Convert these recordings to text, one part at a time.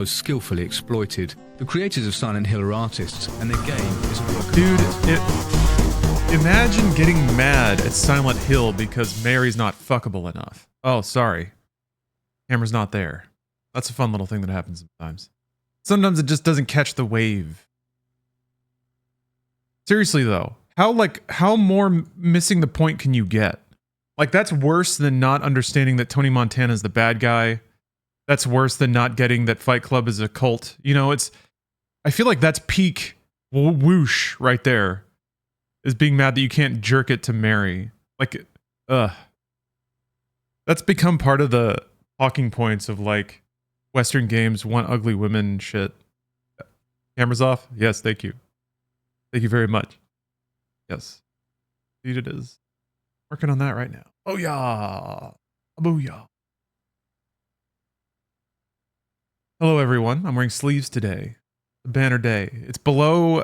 was skillfully exploited. The creators of Silent Hill are artists, and their game is a work. Dude, imagine getting mad at Silent Hill because Mary's not fuckable enough. Oh, sorry. Camera's not there. That's a fun little thing that happens sometimes. Sometimes it just doesn't catch the wave. Seriously though, how more missing the point can you get? Like, that's worse than not understanding that Tony Montana is the bad guy. That's worse than not getting that Fight Club is a cult. You know, I feel like that's peak whoosh right there. Is being mad that you can't jerk it to Mary. Like, that's become part of the talking points of like Western games want ugly women shit. Cameras off? Yes, thank you. Thank you very much. Yes. Indeed it is. Working on that right now. Oh yeah. Booyah. Hello everyone. I'm wearing sleeves today. A banner day. It's below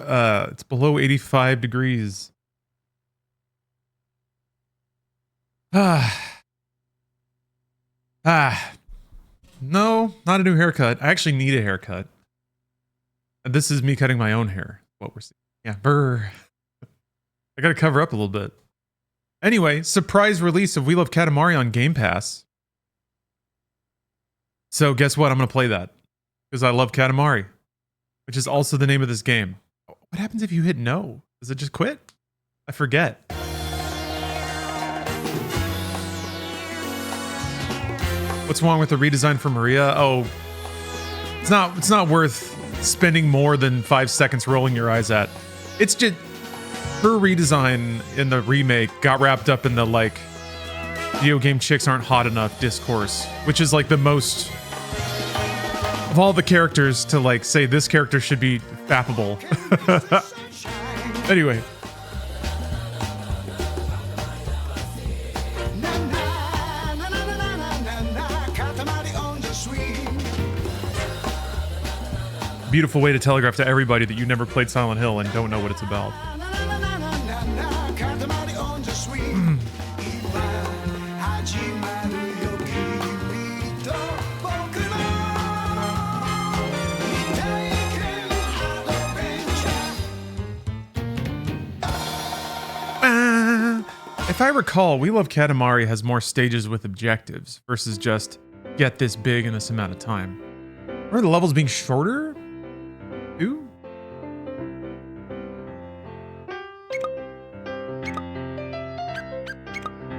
85 degrees. No, not a new haircut. I actually need a haircut. And this is me cutting my own hair. What we're seeing. Yeah, brr. I gotta cover up a little bit. Anyway, surprise release of We Love Katamari on Game Pass. So guess what? I'm gonna play that. Because I love Katamari. Which is also the name of this game. What happens if you hit no? Does it just quit? I forget. What's wrong with the redesign for Maria? Oh, it's not worth spending more than 5 seconds rolling your eyes at. It's just her redesign in the remake got wrapped up in the like video game chicks aren't hot enough discourse, which is like the most of all the characters to like say this character should be fappable. Anyway. Beautiful way to telegraph to everybody that you never played Silent Hill and don't know what it's about. If I recall, We Love Katamari has more stages with objectives versus just get this big in this amount of time. Are the levels being shorter? Too?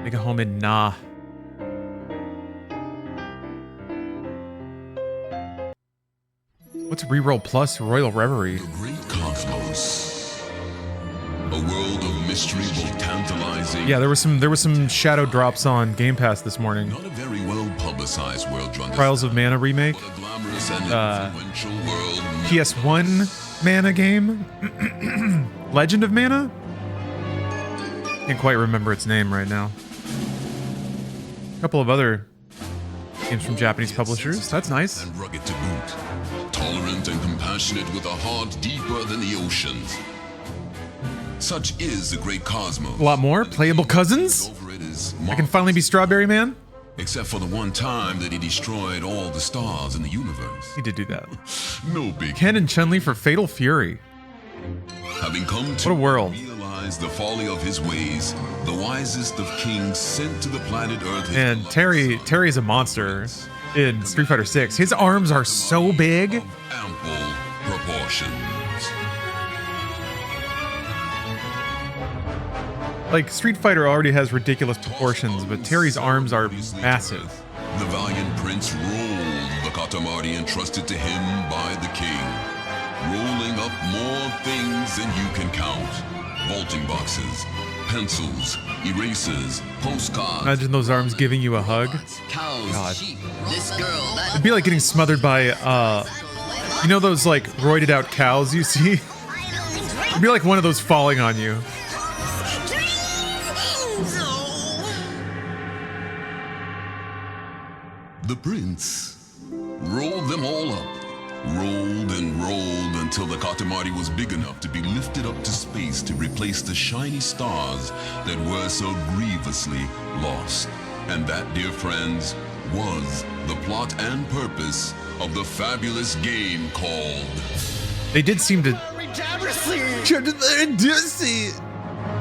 Make a home in nah. What's Reroll Plus Royal Reverie? The great cosmos. A world of mystery both tantalizing. Yeah, there was some shadow drops on Game Pass this morning. Not a very well publicized world. Trials of Mana remake. PS1 Mana game. Legend of Mana? Can't quite remember its name right now. A couple of other games from Japanese publishers. That's nice. And rugged to boot. Tolerant and compassionate with a heart deeper than the oceans. Such is the great cosmos. A lot more playable cousins. I can finally be Strawberry Man. Except for the one time that he destroyed all the stars in the universe. He did do that. No big. Ken and Chun-Li for Fatal Fury. Having come to what a world. Realize the folly of his ways, the wisest of kings sent to the planet Earth. And Terry's a monster in Street Fighter 6. His arms are so big. Of ample proportions. Like, Street Fighter already has ridiculous proportions, but Terry's arms are massive. The valiant prince rolled the Katamari entrusted to him by the king, rolling up more things than you can count. Vaulting boxes, pencils, erasers, postcards. Imagine those arms giving you a hug. Cows, God. sheep, this girl, that... It'd be like getting smothered by, you know those, like, roided out cows you see? It'd be like one of those falling on you. The prince rolled them all up, rolled and rolled until the Katamari was big enough to be lifted up to space to replace the shiny stars that were so grievously lost. And that, dear friends, was the plot and purpose of the fabulous game called... They did seem to...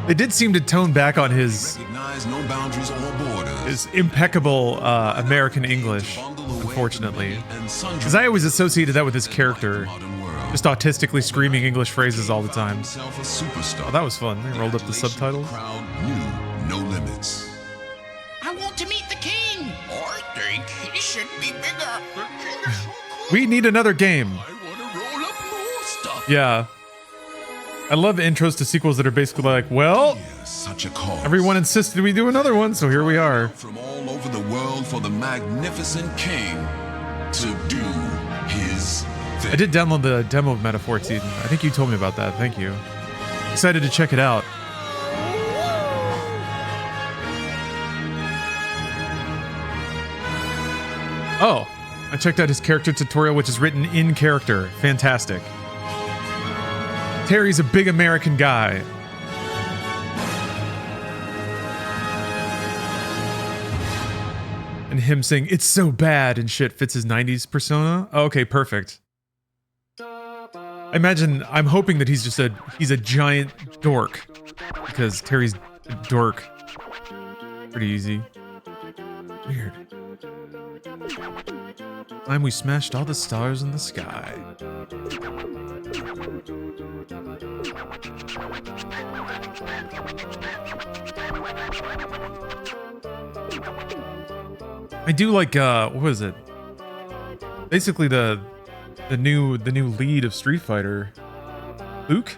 They did seem to tone back on his Recognize no boundaries or borders. his impeccable American English, unfortunately. Because I always associated that with his character. Just autistically screaming English phrases all the time. Oh, that was fun. They rolled up the subtitles. Crowd knew no limits. I want to meet the king. I think he should be bigger. We need another game. I want to roll up more stuff. Yeah. I love intros to sequels that are basically like, well, Such a cause. everyone insisted we do another one, so here we are. From all over the world for the magnificent king to do his thing. I did download the demo of Metaphor Season. I think you told me about that. Thank you. Excited to check it out. Oh, I checked out his character tutorial, which is written in character. Fantastic. Terry's a big American guy. And him saying, it's so bad and shit fits his 90s persona. Oh, okay, perfect. I'm hoping that he's a giant dork. Because Terry's a dork. Pretty easy. Weird. Time we smashed all the stars in the sky. I do like what was it? Basically the new lead of Street Fighter. Luke?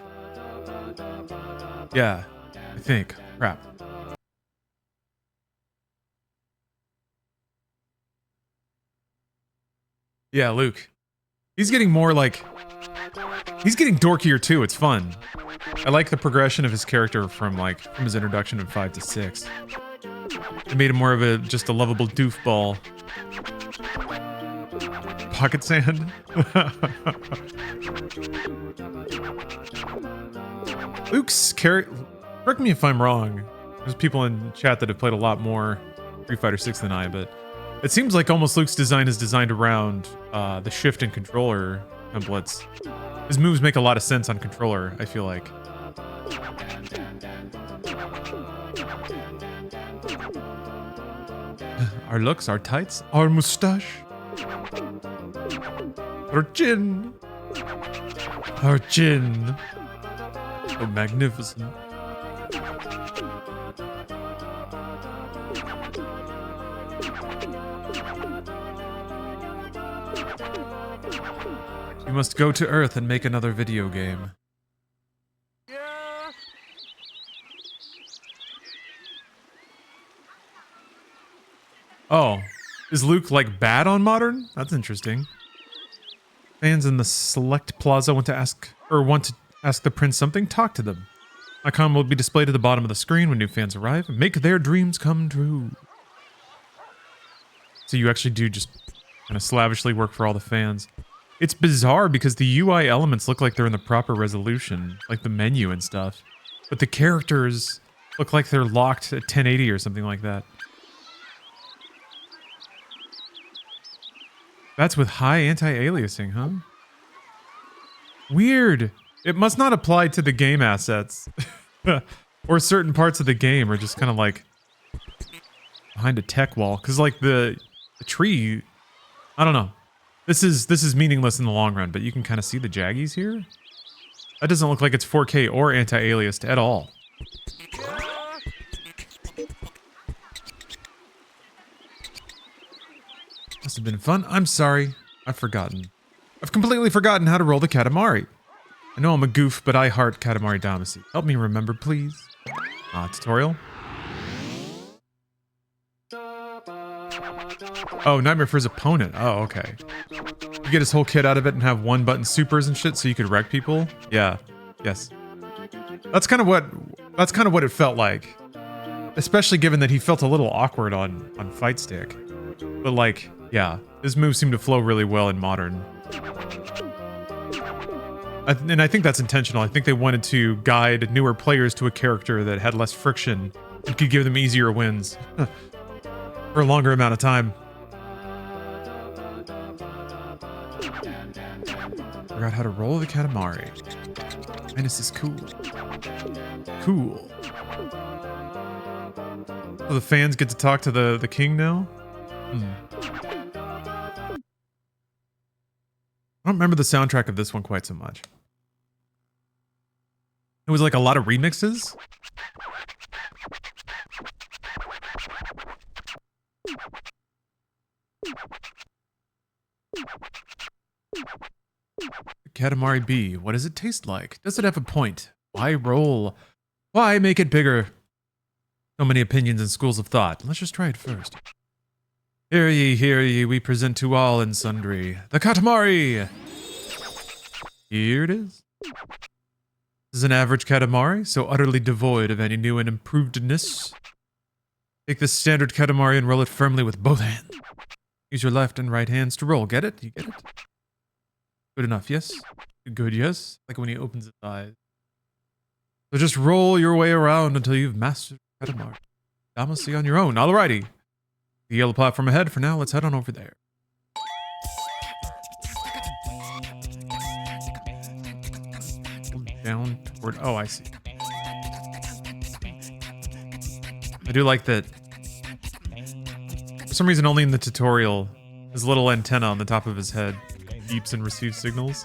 Yeah, I think. Crap. Yeah, Luke. He's getting more like... He's getting dorkier too, it's fun. I like the progression of his character from his introduction in 5 to 6. It made him more of just a lovable doofball. Pocket sand? Luke's character... Correct me if I'm wrong. There's people in chat that have played a lot more Street Fighter 6 than I, but... It seems like almost Luke's design is designed around the shift and controller templates. His moves make a lot of sense on controller, I feel like. Our looks, our tights, our mustache, our chin, our chin. So magnificent. You must go to Earth and make another video game. Oh, is Luke like bad on Modern? That's interesting. Fans in the Select Plaza want to ask the prince something. Talk to them. Icon will be displayed at the bottom of the screen when new fans arrive. Make their dreams come true. So you actually do just kind of slavishly work for all the fans. It's bizarre because the UI elements look like they're in the proper resolution, like the menu and stuff. But the characters look like they're locked at 1080 or something like that. That's with high anti-aliasing, huh? Weird. It must not apply to the game assets. Or certain parts of the game are just kind of like behind a tech wall. Because like the tree, I don't know. This is meaningless in the long run, but you can kind of see the jaggies here. That doesn't look like it's 4K or anti-aliased at all. Must have been fun. I'm sorry. I've forgotten. I've completely forgotten how to roll the Katamari. I know I'm a goof, but I heart Katamari Damacy. Help me remember, please. Tutorial. Oh, Nightmare for his opponent. Oh, okay. You get his whole kit out of it and have one button supers and shit so you could wreck people? Yeah. Yes. That's kind of what it felt like. Especially given that he felt a little awkward on Fight Stick. But like, yeah, his moves seem to flow really well in Modern. And I think that's intentional. I think they wanted to guide newer players to a character that had less friction and could give them easier wins for a longer amount of time. Forgot how to roll the Katamari. Minus is cool. Cool. So the fans get to talk to the king now? I don't remember the soundtrack of this one quite so much. It was like a lot of remixes. Katamari B. What does it taste like? Does it have a point? Why roll? Why make it bigger? So many opinions and schools of thought. Let's just try it first. Hear ye, we present to all and sundry the Katamari! Here it is. This is an average Katamari, so utterly devoid of any new and improvedness. Take this standard Katamari and roll it firmly with both hands. Use your left and right hands to roll. Get it? You get it? Good enough, yes? Good, yes? Like when he opens his eyes. So just roll your way around until you've mastered Katamari. Damacy on your own. Alrighty. The yellow platform ahead. For now, let's head on over there. Down toward... Oh, I see. I do like that. For some reason, only in the tutorial, his little antenna on the top of his head beeps and receives signals.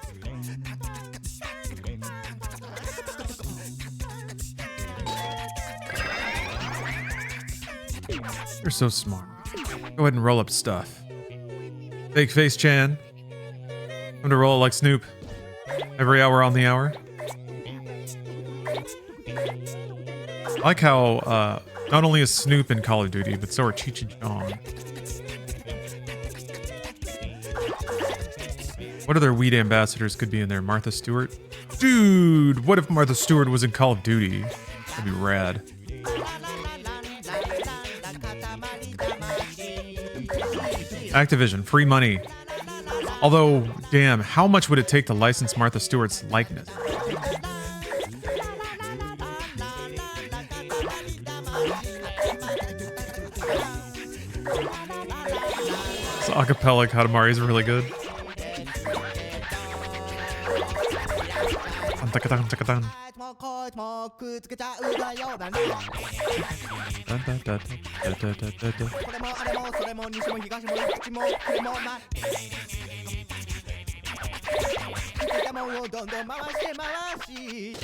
You're so smart. Go ahead and roll up stuff. Fake face Chan. Time to roll like Snoop. Every hour on the hour. I like how not only is Snoop in Call of Duty, but so are Cheech and Chong. What other weed ambassadors could be in there? Martha Stewart? Dude, what if Martha Stewart was in Call of Duty? That'd be rad. Activision, free money. Although, damn, how much would it take to license Martha Stewart's likeness? This acapella Katamari is really good.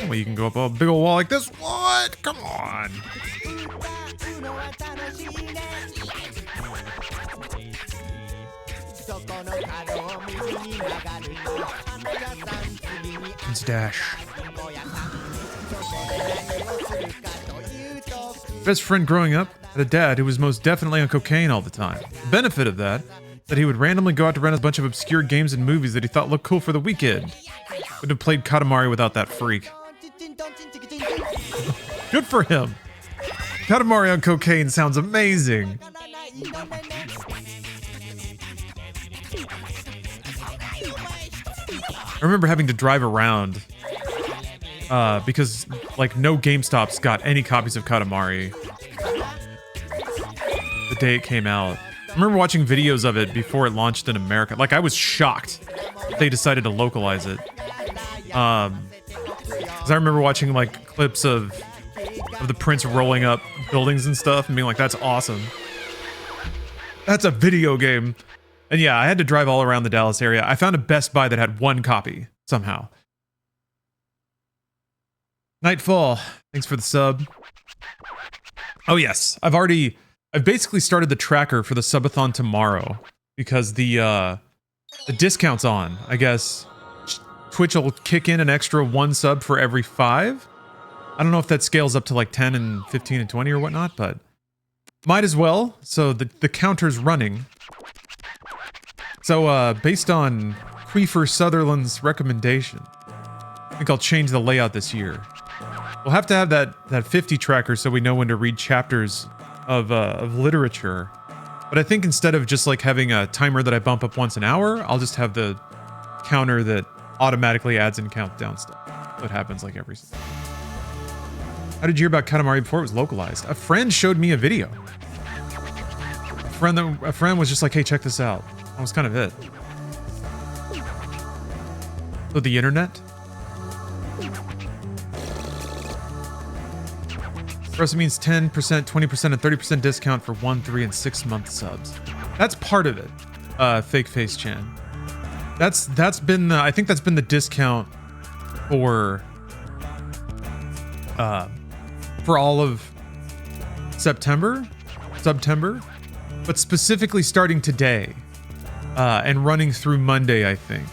Well, you can go up a big old wall like this. What? Come on. It's dash. Best friend growing up had a dad who was most definitely on cocaine all the time. The benefit of that he would randomly go out to rent a bunch of obscure games and movies that he thought looked cool for the weekend. Wouldn't have played Katamari without that freak. Good for him. Katamari on cocaine sounds amazing. I remember having to drive around because like no GameStops got any copies of Katamari the day it came out. I remember watching videos of it before it launched in America. Like, I was shocked they decided to localize it. Because I remember watching like clips of the prince rolling up buildings and stuff and being like, that's awesome. That's a video game. And yeah, I had to drive all around the Dallas area. I found a Best Buy that had one copy somehow. Nightfall, thanks for the sub. Oh yes, I've basically started the tracker for the subathon tomorrow because the discount's on. I guess Twitch will kick in an extra 1 sub for every 5. I don't know if that scales up to like 10 and 15 and 20 or whatnot, but might as well. So the counter's running. So based on Queefer Sutherland's recommendation, I think I'll change the layout this year. We'll have to have that 50 tracker so we know when to read chapters of literature. But I think instead of just like having a timer that I bump up once an hour, I'll just have the counter that automatically adds and counts down stuff. So it happens like every second. How did you hear about Katamari before it was localized? A friend showed me a video. A friend was just like, hey, check this out. That was kind of it. So the internet? For us, it means 10%, 20%, and 30% discount for 1, 3, and 6 month subs. That's part of it. Fake Face Chan. That's been the, I think that's been the discount for all of September, but specifically starting today, and running through Monday, I think.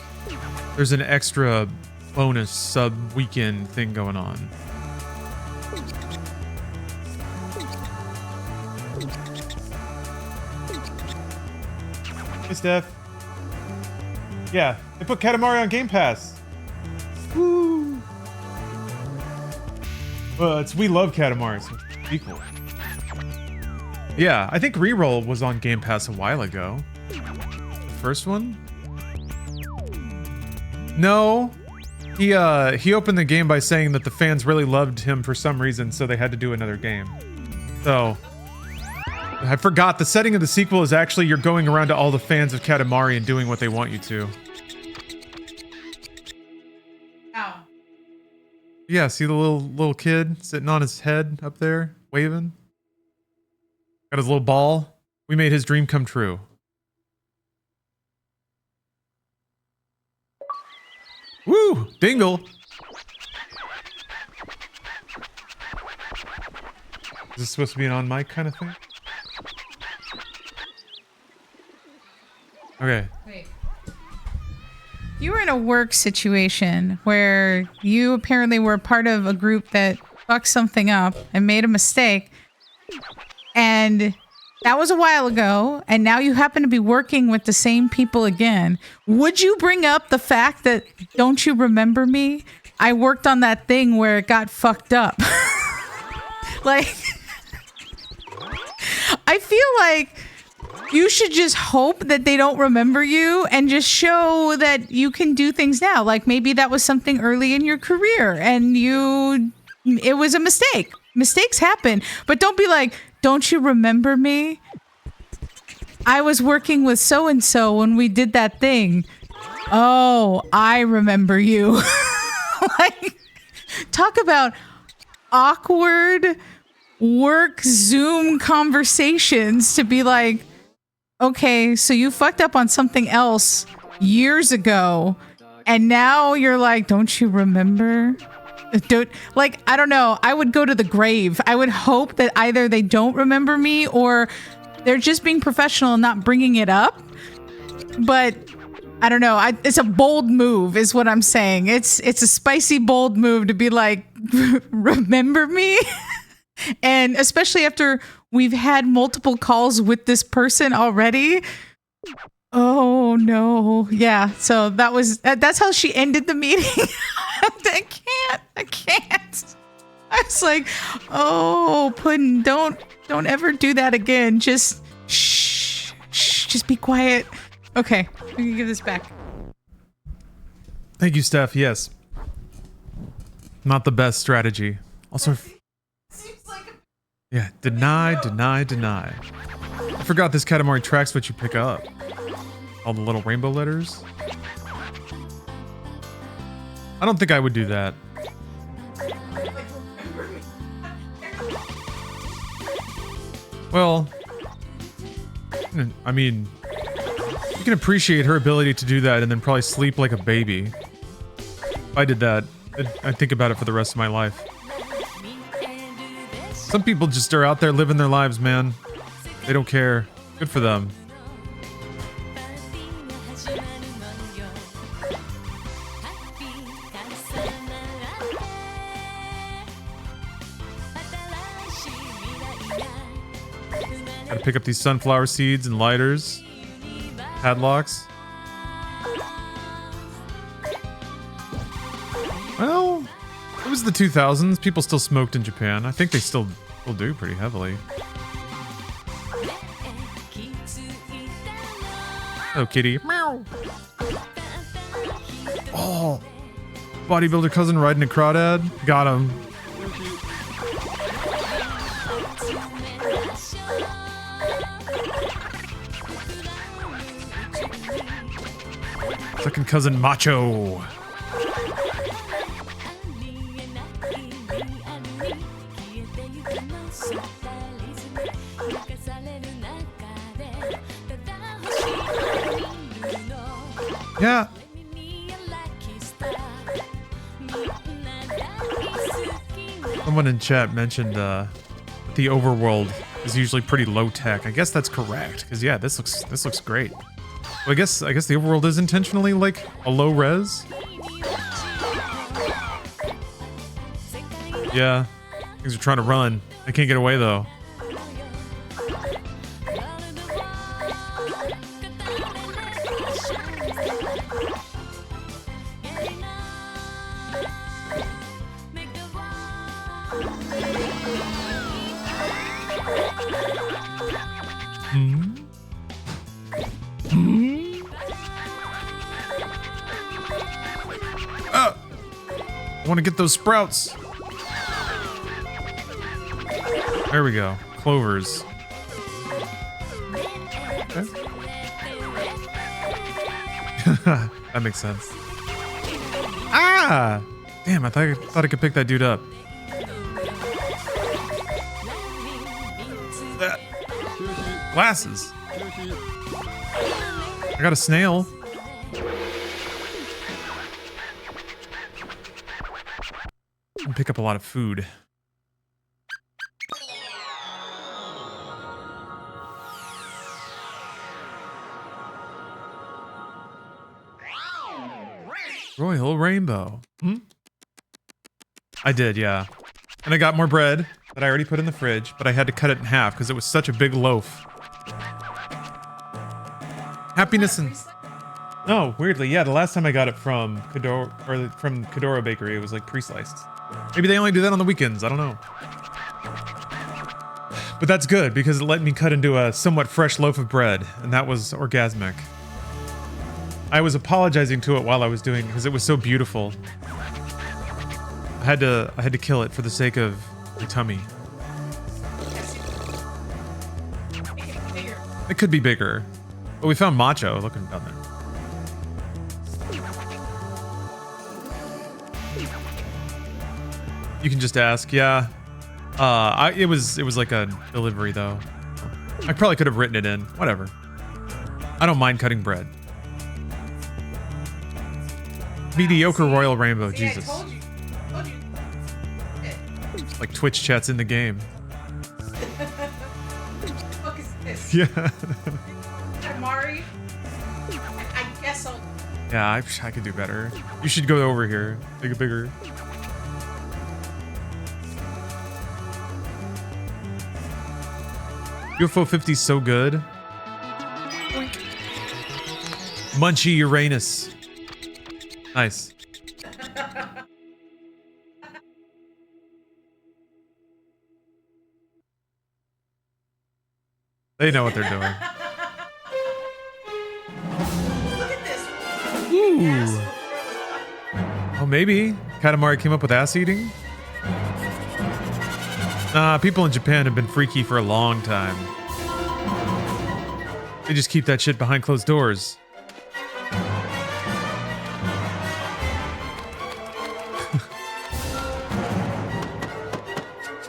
There's an extra bonus sub weekend thing going on. Hey, Steph. Yeah, they put Katamari on Game Pass. Woo! Well, we love Katamari, so it's equal. Yeah, I think Reroll was on Game Pass a while ago. The first one? No. He opened the game by saying that the fans really loved him for some reason, so they had to do another game. So I forgot the setting of the sequel is actually you're going around to all the fans of Katamari and doing what they want you to. Ow. Yeah, see the little kid sitting on his head up there, waving? Got his little ball. We made his dream come true. Woo! Dingle! Is this supposed to be an on mic kind of thing? Okay. Wait. You were in a work situation where you apparently were part of a group that fucked something up and made a mistake. And that was a while ago. And now you happen to be working with the same people again. Would you bring up the fact that, don't you remember me? I worked on that thing where it got fucked up. Like, I feel like you should just hope that they don't remember you and just show that you can do things now. Like maybe that was something early in your career and it was a mistake. Mistakes happen, but don't be like, don't you remember me? I was working with so-and-so when we did that thing. Oh, I remember you. Like, talk about awkward work Zoom conversations to be like, okay, so you fucked up on something else years ago, and now you're like, don't you remember? I don't know. I would go to the grave. I would hope that either they don't remember me or they're just being professional and not bringing it up. But I don't know. It's a bold move is what I'm saying. It's a spicy, bold move to be like, remember me? And especially after we've had multiple calls with this person already. Oh no. Yeah. So that's how she ended the meeting. I can't. I was like, oh, Puddin', don't ever do that again. Just shh, just be quiet. Okay. We can give this back. Thank you, Steph. Yes. Not the best strategy. Also, yeah, deny. I forgot this Katamari tracks what you pick up. All the little rainbow letters. I don't think I would do that. Well, I mean, you can appreciate her ability to do that and then probably sleep like a baby. If I did that, I'd think about it for the rest of my life. Some people just are out there living their lives, man. They don't care. Good for them. Gotta pick up these sunflower seeds and lighters. Padlocks. Well, it was the 2000s. People still smoked in Japan. I think they still do pretty heavily. Oh, kitty. Meow. Oh. Bodybuilder cousin riding a crawdad. Got him. Second cousin macho. Yeah. Someone in chat mentioned the overworld is usually pretty low tech. I guess that's correct, because yeah, this looks great. Well, I guess the overworld is intentionally like a low res. Yeah, things are trying to run. They can't get away though. I want to get those sprouts. There we go. Clovers. Okay. That makes sense. Ah! Damn, I thought I could pick that dude up. Glasses. I got a snail. And pick up a lot of food. Royal Rainbow. I did, yeah. And I got more bread that I already put in the fridge, but I had to cut it in half because it was such a big loaf. Happiness and... No, weirdly, yeah, the last time I got it from Kedora Bakery, it was like pre-sliced. Maybe they only do that on the weekends, I don't know. But that's good, because it let me cut into a somewhat fresh loaf of bread, and that was orgasmic. I was apologizing to it while I was doing it, because it was so beautiful. I had to kill it for the sake of my tummy. It could be bigger. But we found Macho looking down there. You can just ask, yeah. It was like a delivery though. I probably could have written it in. Whatever. I don't mind cutting bread. Mediocre Royal Rainbow, Jesus. I told you. Like Twitch chat's in the game. What the fuck is this? Yeah. Katamari? I guess I'll... Yeah, I could do better. You should go over here. Make it bigger. UFO 50's so good. Munchy Uranus. Nice. They know what they're doing. Look at this. Ooh. Oh, maybe Katamari came up with ass eating? Nah, people in Japan have been freaky for a long time. They just keep that shit behind closed doors.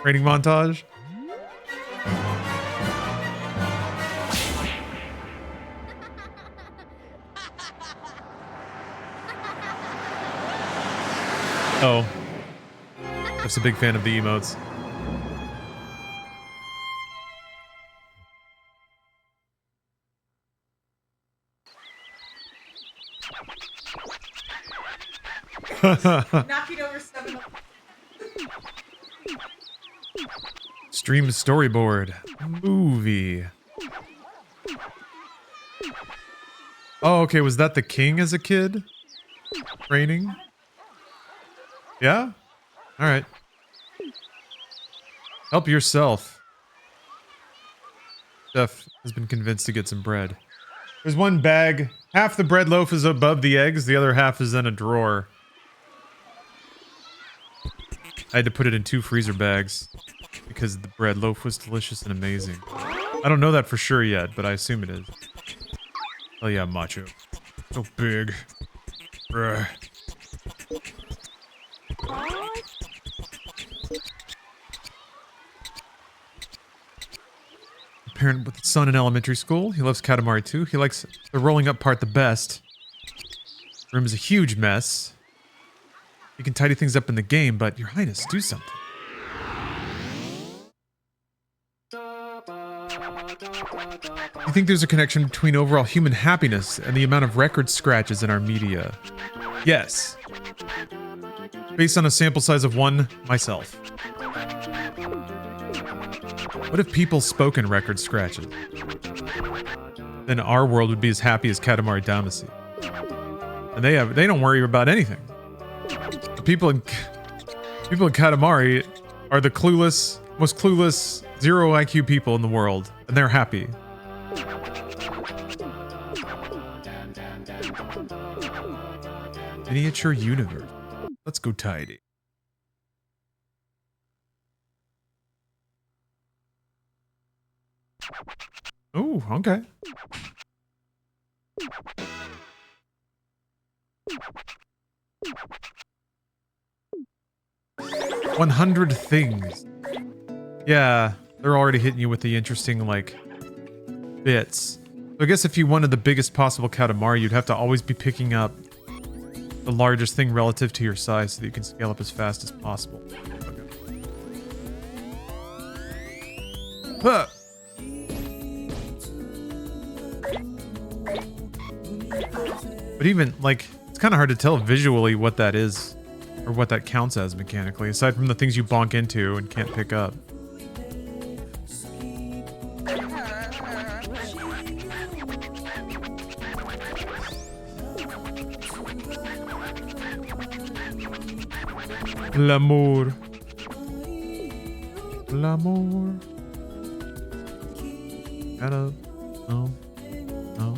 Training montage? Oh. Jeff's a big fan of the emotes. Knocking over 7. Stream storyboard. Movie. Oh, okay. Was that the king as a kid? Training? Yeah? Alright. Help yourself. Jeff has been convinced to get some bread. There's one bag. Half the bread loaf is above the eggs. The other half is in a drawer. I had to put it in 2 freezer bags because the bread loaf was delicious and amazing. I don't know that for sure yet, but I assume it is. Oh yeah, Macho. So big. Bruh. A parent with a son in elementary school. He loves Katamari too. He likes the rolling up part the best. Room is a huge mess. You can tidy things up in the game, but Your Highness, do something. You think there's a connection between overall human happiness and the amount of record scratches in our media? Yes. Based on a sample size of 1, myself. What if people spoke in record scratches? Then our world would be as happy as Katamari Damacy. And they don't worry about anything. The people in Katamari are the most clueless, 0 IQ people in the world, and they're happy. Miniature universe. Let's go tidy. Oh, okay. 100 things. Yeah, they're already hitting you with the interesting, like, bits. So I guess if you wanted the biggest possible Katamari, you'd have to always be picking up the largest thing relative to your size so that you can scale up as fast as possible. Okay. Huh. But even, like, it's kind of hard to tell visually what that is, or what that counts as mechanically, aside from the things you bonk into and can't pick up. L'amour. L'amour. Hello. No. No.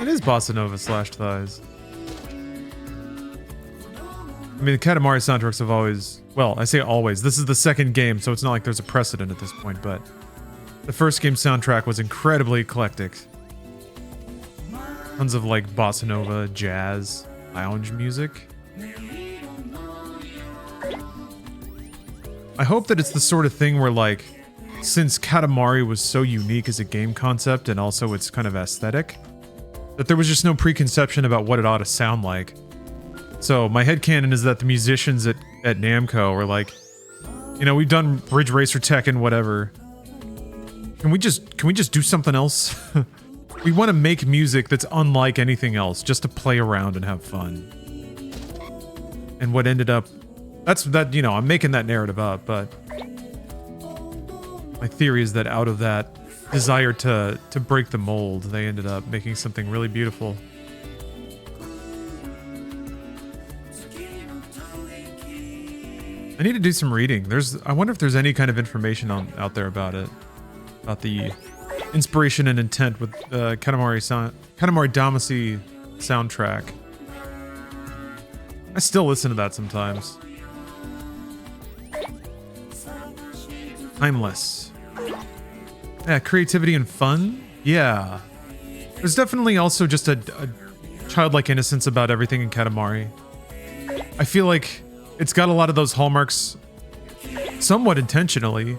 It is Bossa Nova / Thighs. I mean, the Katamari soundtracks have always... Well, I say always. This is the second game, so it's not like there's a precedent at this point, but... The first game soundtrack was incredibly eclectic. Tons of, like, Bossa Nova, jazz, lounge music. I hope that it's the sort of thing where, like, since Katamari was so unique as a game concept and also its kind of aesthetic, that there was just no preconception about what it ought to sound like. So my headcanon is that the musicians at Namco were like, you know, we've done Ridge Racer, Tekken, whatever. Can we just do something else? We want to make music that's unlike anything else, just to play around and have fun. And what ended up... you know, I'm making that narrative up, but... My theory is that out of that desire to break the mold, they ended up making something really beautiful. I need to do some reading. I wonder if there's any kind of information out there about it. About the inspiration and intent with Katamari Damacy soundtrack. I still listen to that sometimes. Timeless. Yeah, creativity and fun? Yeah. There's definitely also just a childlike innocence about everything in Katamari. I feel like it's got a lot of those hallmarks somewhat intentionally.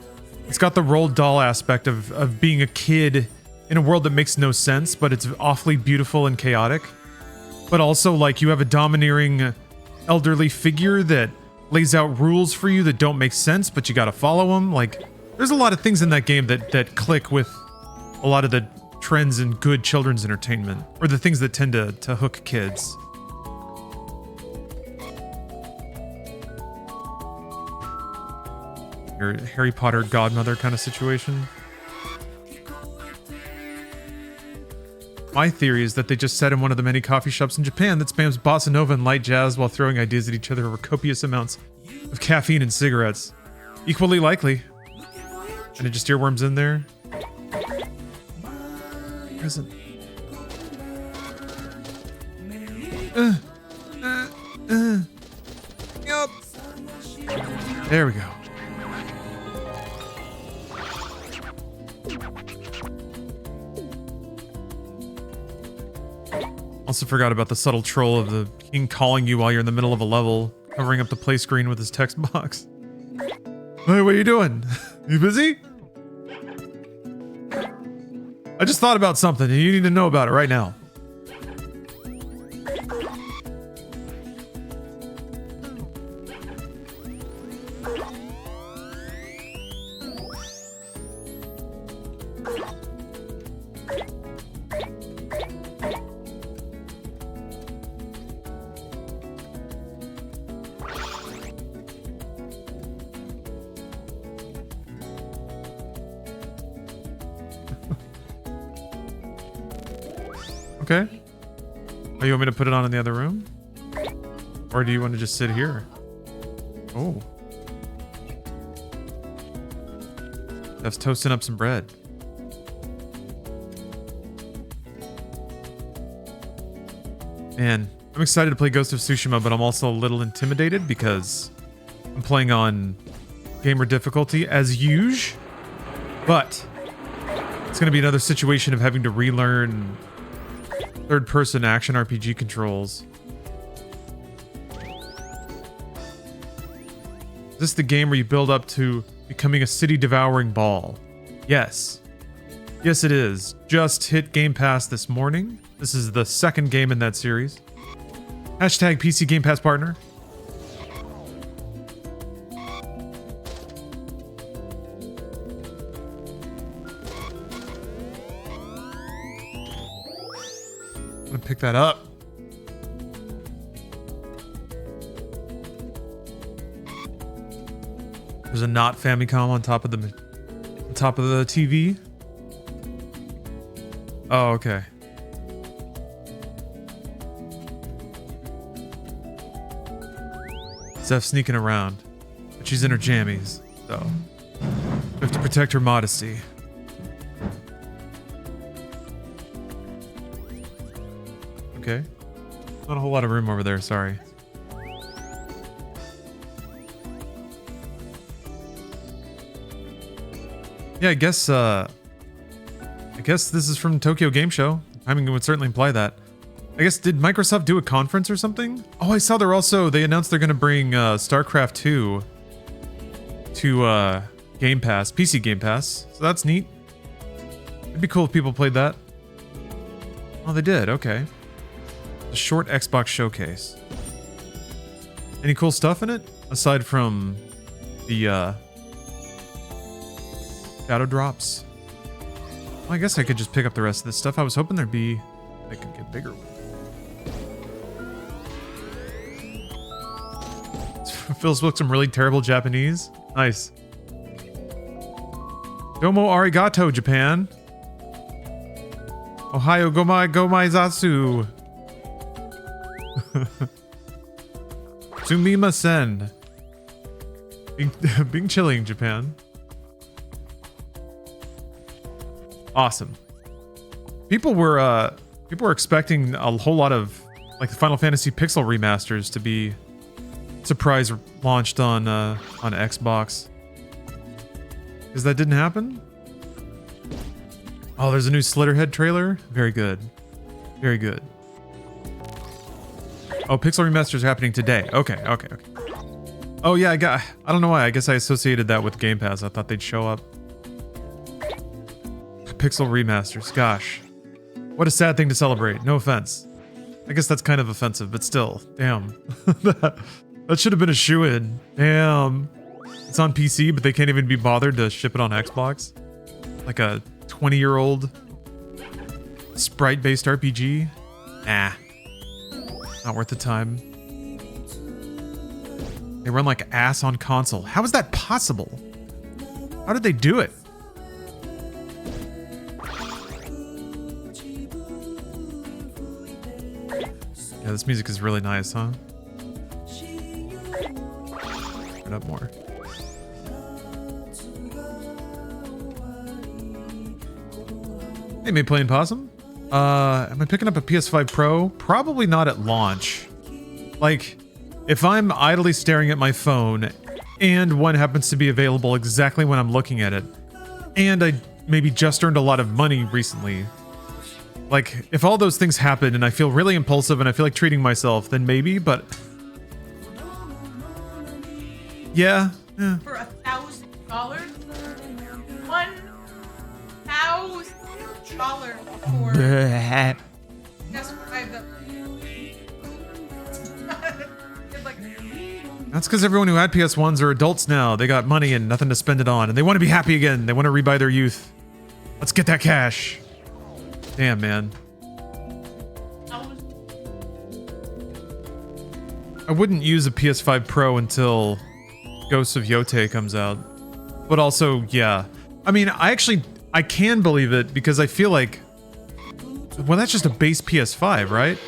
It's got the Roald Dahl aspect of being a kid in a world that makes no sense, but it's awfully beautiful and chaotic. But also, like, you have a domineering elderly figure that lays out rules for you that don't make sense, but you gotta follow them. Like, there's a lot of things in that game that click with a lot of the trends in good children's entertainment, or the things that tend to hook kids. Your Harry Potter godmother kind of situation. My theory is that they just sat in one of the many coffee shops in Japan that spams bossa nova and light jazz while throwing ideas at each other over copious amounts of caffeine and cigarettes. Equally likely. And it just earworms in there. Present. Yup. There we go. Also forgot about the subtle troll of the king calling you while you're in the middle of a level, covering up the play screen with his text box. Hey, what are you doing? You busy? I just thought about something and you need to know about it right now. Okay. Oh, you want me to put it on in the other room? Or do you want to just sit here? Oh. That's toasting up some bread. Man, I'm excited to play Ghost of Tsushima, but I'm also a little intimidated because I'm playing on gamer difficulty as usual. But it's going to be another situation of having to relearn third-person action RPG controls. Is this the game where you build up to becoming a city-devouring ball? Yes. Yes, it is. Just hit Game Pass this morning. This is the second game in that series. Hashtag pcgamepasspartner. Pick that up. There's a not Famicom on top of the TV. Oh, okay. Zeph's sneaking around, but she's in her jammies, so we have to protect her modesty. Okay. Not a whole lot of room over there, sorry. Yeah, I guess this is from Tokyo Game Show. Timing would certainly imply that. I guess, did Microsoft do a conference or something? Oh, I saw they announced they're gonna bring StarCraft 2 to Game Pass, PC Game Pass. So that's neat. It'd be cool if people played that. Oh, they did, okay. A short Xbox showcase. Any cool stuff in it aside from the shadow drops? Well, I guess I could just pick up the rest of this stuff. I was hoping there'd be they could get bigger. Phil's booked some really terrible Japanese. Nice. Domo arigato, Japan. Ohayo gomaizasu. Sumimasen. Being chilling, Japan. Awesome. People were expecting a whole lot of like the Final Fantasy Pixel remasters to be surprise launched on Xbox. Because that didn't happen? Oh, there's a new Slitterhead trailer? Very good. Very good. Oh, Pixel remasters are happening today. Okay. Oh yeah, I don't know why. I guess I associated that with Game Pass. I thought they'd show up. Pixel remasters. Gosh. What a sad thing to celebrate. No offense. I guess that's kind of offensive, but still. Damn. That should have been a shoo-in. Damn. It's on PC, but they can't even be bothered to ship it on Xbox. Like a 20-year-old sprite-based RPG. Nah. Not worth the time. They run like ass on console. How is that possible? How did they do it? Yeah, this music is really nice, huh? Turn it up more. Hey, May Playing Possum. Am I picking up a PS5 Pro? Probably not at launch. Like, if I'm idly staring at my phone and one happens to be available exactly when I'm looking at it, and I maybe just earned a lot of money recently, like, if all those things happen and I feel really impulsive and I feel like treating myself, then maybe, but... Yeah. For $1,000? $1 for Bleh. PS5 that like, That's because everyone who had PS1s are adults now. They got money and nothing to spend it on, and they want to be happy again. They want to rebuy their youth. Let's get that cash. Damn, man. I wouldn't use a PS5 Pro until Ghosts of Yotei comes out. But also, yeah. I mean, I can believe it because I feel like, well, that's just a base PS5, right?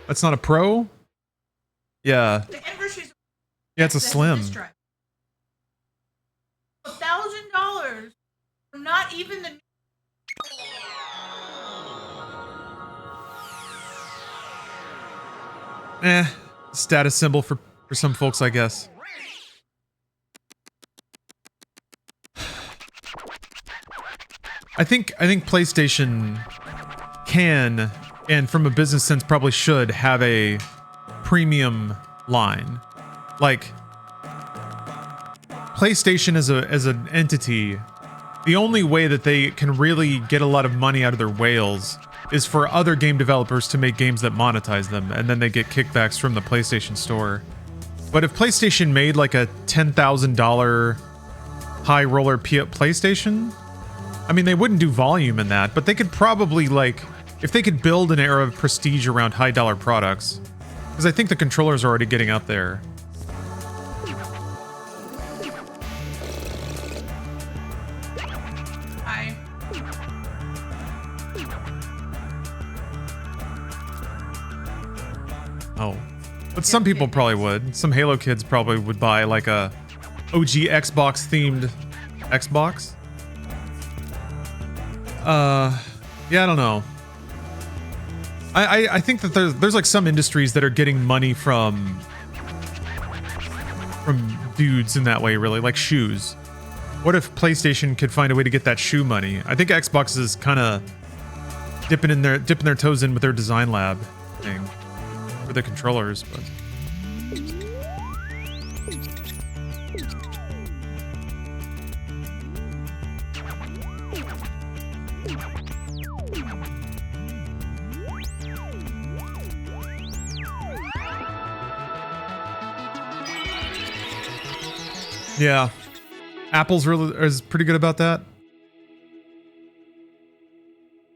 That's not a Pro? Yeah. the anniversary's Yeah, it's a Slim. $1,000 for not even the Status symbol for some folks, I guess. I think PlayStation can, and from a business sense probably should, have a premium line. Like, PlayStation as an entity, the only way that they can really get a lot of money out of their whales is for other game developers to make games that monetize them, and then they get kickbacks from the PlayStation Store. But if PlayStation made like a $10,000 high roller PlayStation, I mean, they wouldn't do volume in that, but they could probably, like, if they could build an era of prestige around high dollar products, because I think the controllers are already getting up there. Oh. But some people probably would. Some Halo kids probably would buy like a OG Xbox themed Xbox. Yeah, I don't know. I think that there's like some industries that are getting money from dudes in that way, really, like shoes. What if PlayStation could find a way to get that shoe money? I think Xbox is kind of dipping their toes in with their design lab thing for the controllers, but yeah, Apple's is pretty good about that.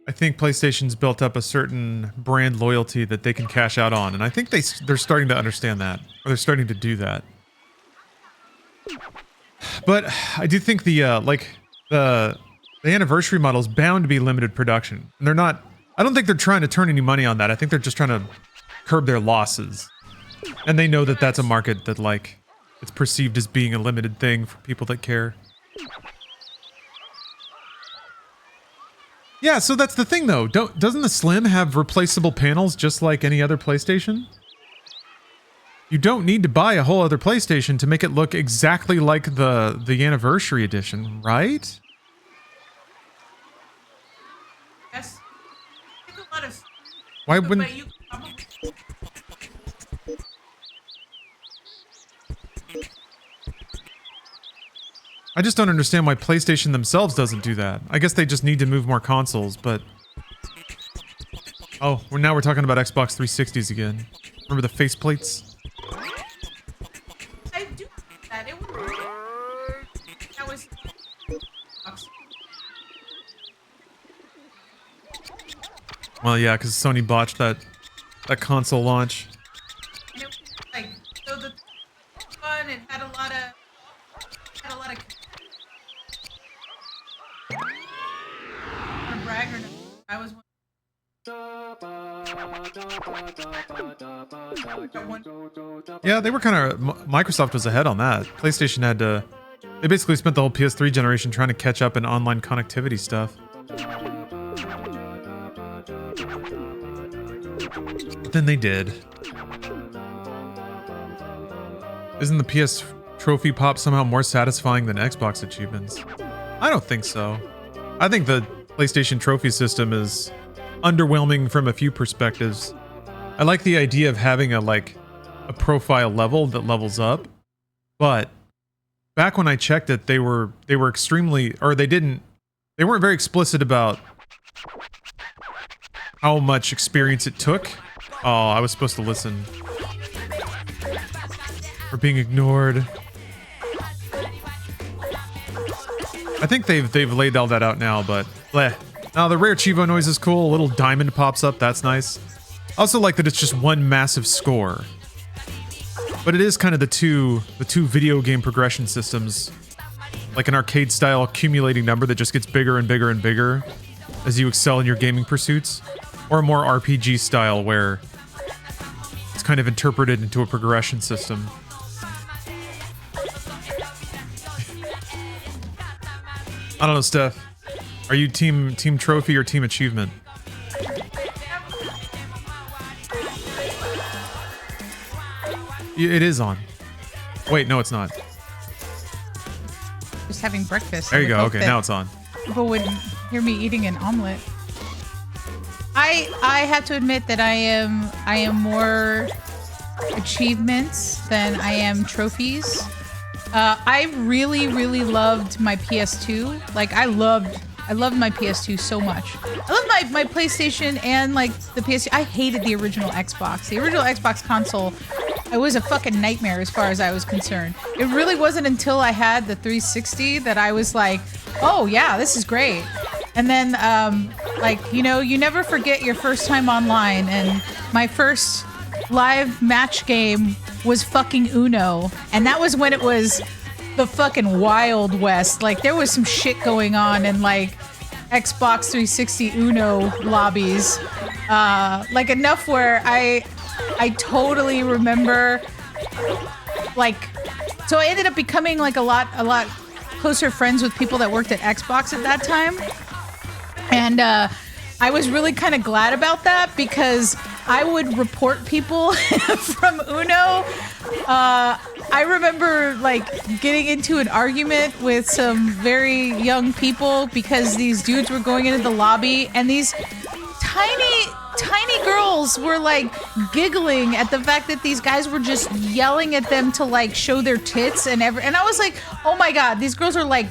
I think PlayStation's built up a certain brand loyalty that they can cash out on, and I think they're starting to understand that, or they're starting to do that. But I do think the anniversary model is bound to be limited production, and they're not. I don't think they're trying to turn any money on that. I think they're just trying to curb their losses, and they know that that's a market that, like, it's perceived as being a limited thing for people that care. Yeah, so that's the thing, though. Doesn't the Slim have replaceable panels just like any other PlayStation? You don't need to buy a whole other PlayStation to make it look exactly like the Anniversary Edition, right? Yes. I think a lot of. Why wouldn't? But you probably. I just don't understand why PlayStation themselves doesn't do that. I guess they just need to move more consoles, but... Oh, now we're talking about Xbox 360s again. Remember the faceplates? I do that. It would. That was. Well, yeah, because Sony botched that console launch. And it was like, so the fun, it had a lot of. Brag or no. I was one. Yeah, they were kind of... Microsoft was ahead on that. PlayStation had to... They basically spent the whole PS3 generation trying to catch up in online connectivity stuff. But then they did. Isn't the PS trophy pop somehow more satisfying than Xbox achievements? I don't think so. I think the PlayStation trophy system is underwhelming from a few perspectives. I like the idea of having a profile level that levels up, but back when I checked it, they were extremely, or they didn't They weren't very explicit about how much experience it took. Oh, I was supposed to listen. We're being ignored. I think they've laid all that out now, but bleh. Now the rare Chivo noise is cool. A little diamond pops up. That's nice. I also like that it's just one massive score. But it is kind of the two video game progression systems, like an arcade style accumulating number that just gets bigger and bigger and bigger as you excel in your gaming pursuits, or a more RPG style where it's kind of interpreted into a progression system. I don't know, Steph. Are you team trophy or team achievement? It is on. Wait, no, it's not. Just having breakfast. There you go. Okay, now it's on. People wouldn't hear me eating an omelet. I have to admit that I am more achievements than I am trophies. I really loved my PS2. Like I loved my PS2 so much. I loved my PlayStation and like the PS2. I hated the original Xbox. The original Xbox console, it was a fucking nightmare as far as I was concerned. It really wasn't until I had the 360 that I was like, oh yeah, this is great. And then like, you know, you never forget your first time online, and my first live match game was fucking Uno, and that was when it was the fucking Wild West. Like there was some shit going on in like Xbox 360 Uno lobbies, like enough where I totally remember, like, so I ended up becoming like a lot closer friends with people that worked at Xbox at that time, and I was really kind of glad about that because I would report people from Uno. I remember like getting into an argument with some very young people because these dudes were going into the lobby, and these tiny girls were like giggling at the fact that these guys were just yelling at them to like show their tits and I was like, oh my god, these girls are like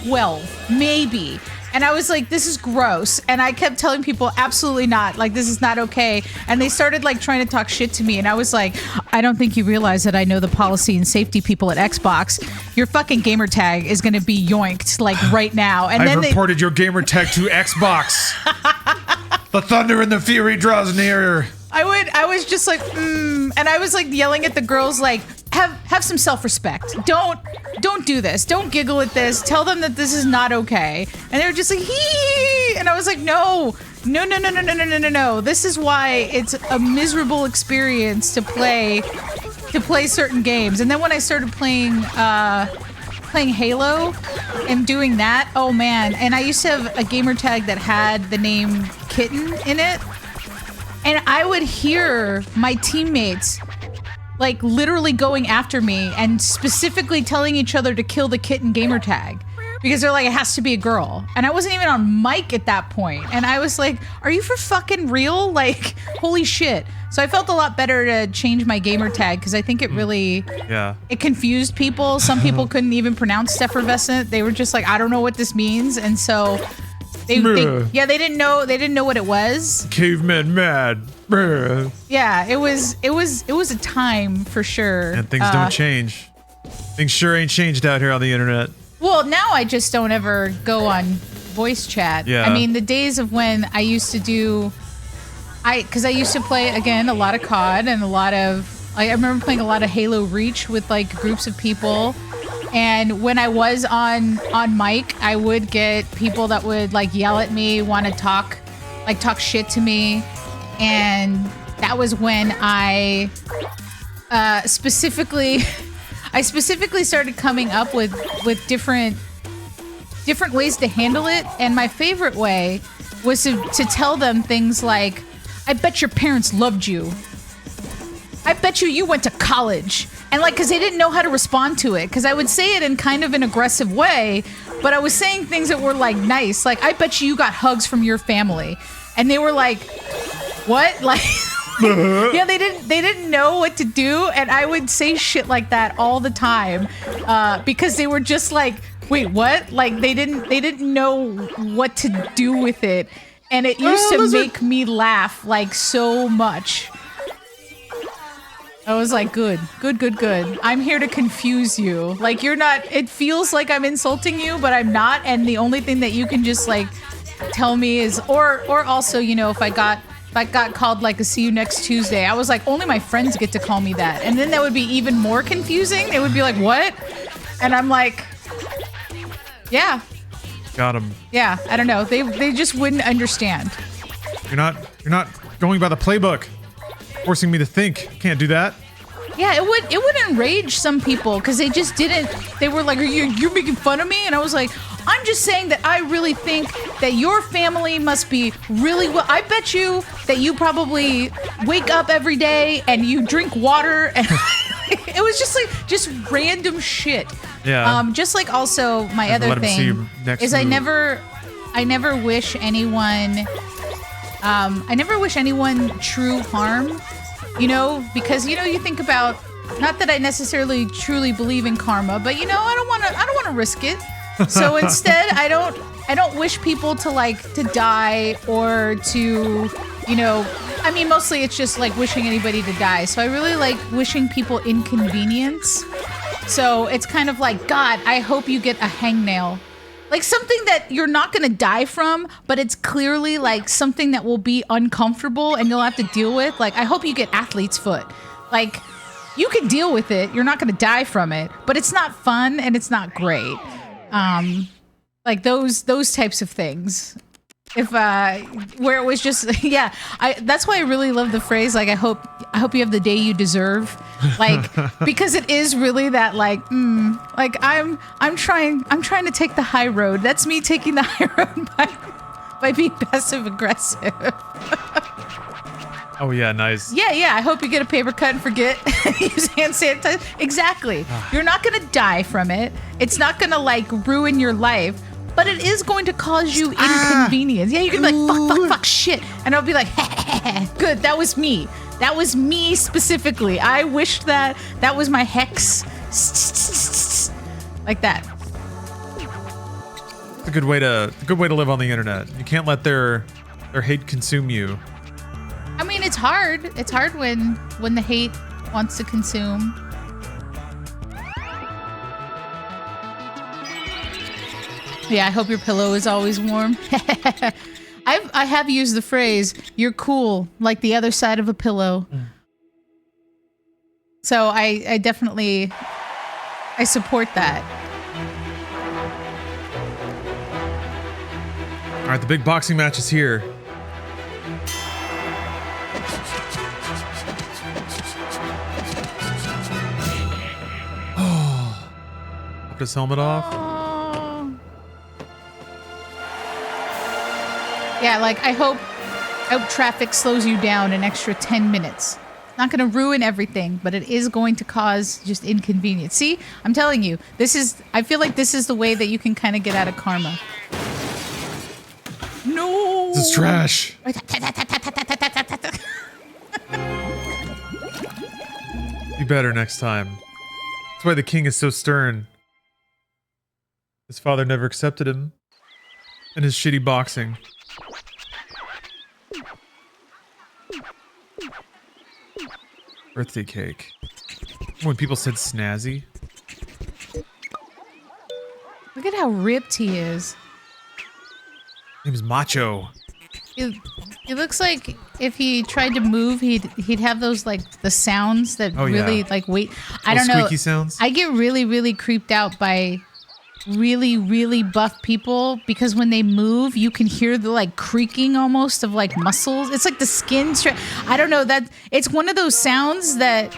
12 maybe. And I was like, this is gross. And I kept telling people, absolutely not. Like, this is not okay. And they started like trying to talk shit to me. And I was like, I don't think you realize that I know the policy and safety people at Xbox. Your fucking gamer tag is going to be yoinked like right now. And I've reported your gamer tag to Xbox. The thunder and the fury draws nearer. I was just like, and I was like yelling at the girls, like, have some self-respect. Don't do this. Don't giggle at this. Tell them that this is not okay. And they were just like, hee. And I was like, no. This is why it's a miserable experience to play certain games. And then when I started playing Halo and doing that, oh man. And I used to have a gamer tag that had the name Kitten in it. And I would hear my teammates like literally going after me and specifically telling each other to kill the Kitten gamer tag because they're like, it has to be a girl. And I wasn't even on mic at that point. And I was like, are you for fucking real? Like, holy shit. So I felt a lot better to change my gamer tag because I think it really, it confused people. Some people couldn't even pronounce effervescent. They were just like, I don't know what this means. And so they didn't know what it was. Caveman mad. Bruh. Yeah, it was a time for sure. And things don't change. Things sure ain't changed out here on the internet. Well, now I just don't ever go on voice chat. Yeah. I mean, the days of when I used to because I used to play again a lot of COD and I remember playing a lot of Halo Reach with like groups of people. And when I was on mic, I would get people that would like yell at me, want to talk shit to me. And that was when I specifically started coming up with different ways to handle it. And my favorite way was to tell them things like, I bet your parents loved you. I bet you went to college. And like, because they didn't know how to respond to it. Because I would say it in kind of an aggressive way, but I was saying things that were like nice. Like, I bet you got hugs from your family. And they were like, what? Like, yeah, they didn't know what to do. And I would say shit like that all the time because they were just like wait, what? Like they didn't know what to do with it. And it used to make me laugh like so much. I was like, good. I'm here to confuse you. Like you're not, it feels like I'm insulting you, but I'm not. And the only thing that you can just like tell me is, or also, you know, if I got called like a see you next Tuesday, I was like, only my friends get to call me that. And then that would be even more confusing. It would be like, what? And I'm like, yeah. Got him. Yeah, I don't know. They just wouldn't understand. You're not going by the playbook. Forcing me to think. Can't do that. Yeah, it would enrage some people because they just didn't. They were like, you're making fun of me? And I was like, I'm just saying that I really think that your family must be really well. I bet you that you probably wake up every day and you drink water. And it was just like, just random shit. Yeah. Just like also my other thing is I never wish anyone true harm, you know, because, you know, you think about, not that I necessarily truly believe in karma, but, you know, I don't want to risk it. So instead, I don't wish people to die or to, you know, I mean, mostly it's just like wishing anybody to die. So I really like wishing people inconvenience. So it's kind of like, God, I hope you get a hangnail. Like something that you're not going to die from, but it's clearly like something that will be uncomfortable and you'll have to deal with. Like, I hope you get athlete's foot. Like, you can deal with it. You're not going to die from it, but it's not fun and it's not great. Like those types of things. If where it was just yeah, that's why I really love the phrase like I hope you have the day you deserve, like because it is really that like like I'm trying to take the high road. That's me taking the high road by being passive aggressive. Oh yeah, nice. Yeah. I hope you get a paper cut and forget. Use hand sanitizer. Exactly. You're not gonna die from it. It's not gonna like ruin your life. But it is going to cause you inconvenience. Yeah, you can be like, fuck, shit. And I'll be like, good, that was me. That was me specifically. I wished that was my hex. Like that. It's a good way to live on the internet. You can't let their hate consume you. I mean, it's hard. It's hard when the hate wants to consume. Yeah, I hope your pillow is always warm. I have used the phrase, you're cool, like the other side of a pillow. So I definitely, I support that. All right, the big boxing match is here. Oh, put his helmet off. Yeah, like I hope traffic slows you down an extra 10 minutes. It's not going to ruin everything, but it is going to cause just inconvenience. See, I'm telling you, I feel like this is the way that you can kind of get out of karma. No! This is trash. Be better next time. That's why the king is so stern. His father never accepted him. And his shitty boxing. Birthday cake. When people said snazzy. Look at how ripped he is. His name's Macho. It looks like if he tried to move, he'd have those like the sounds that really like wait. I don't know. Squeaky sounds. I get really, really creeped out by really, really buff people because when they move, you can hear the like creaking almost of like muscles. It's like the skin. I don't know, that it's one of those sounds that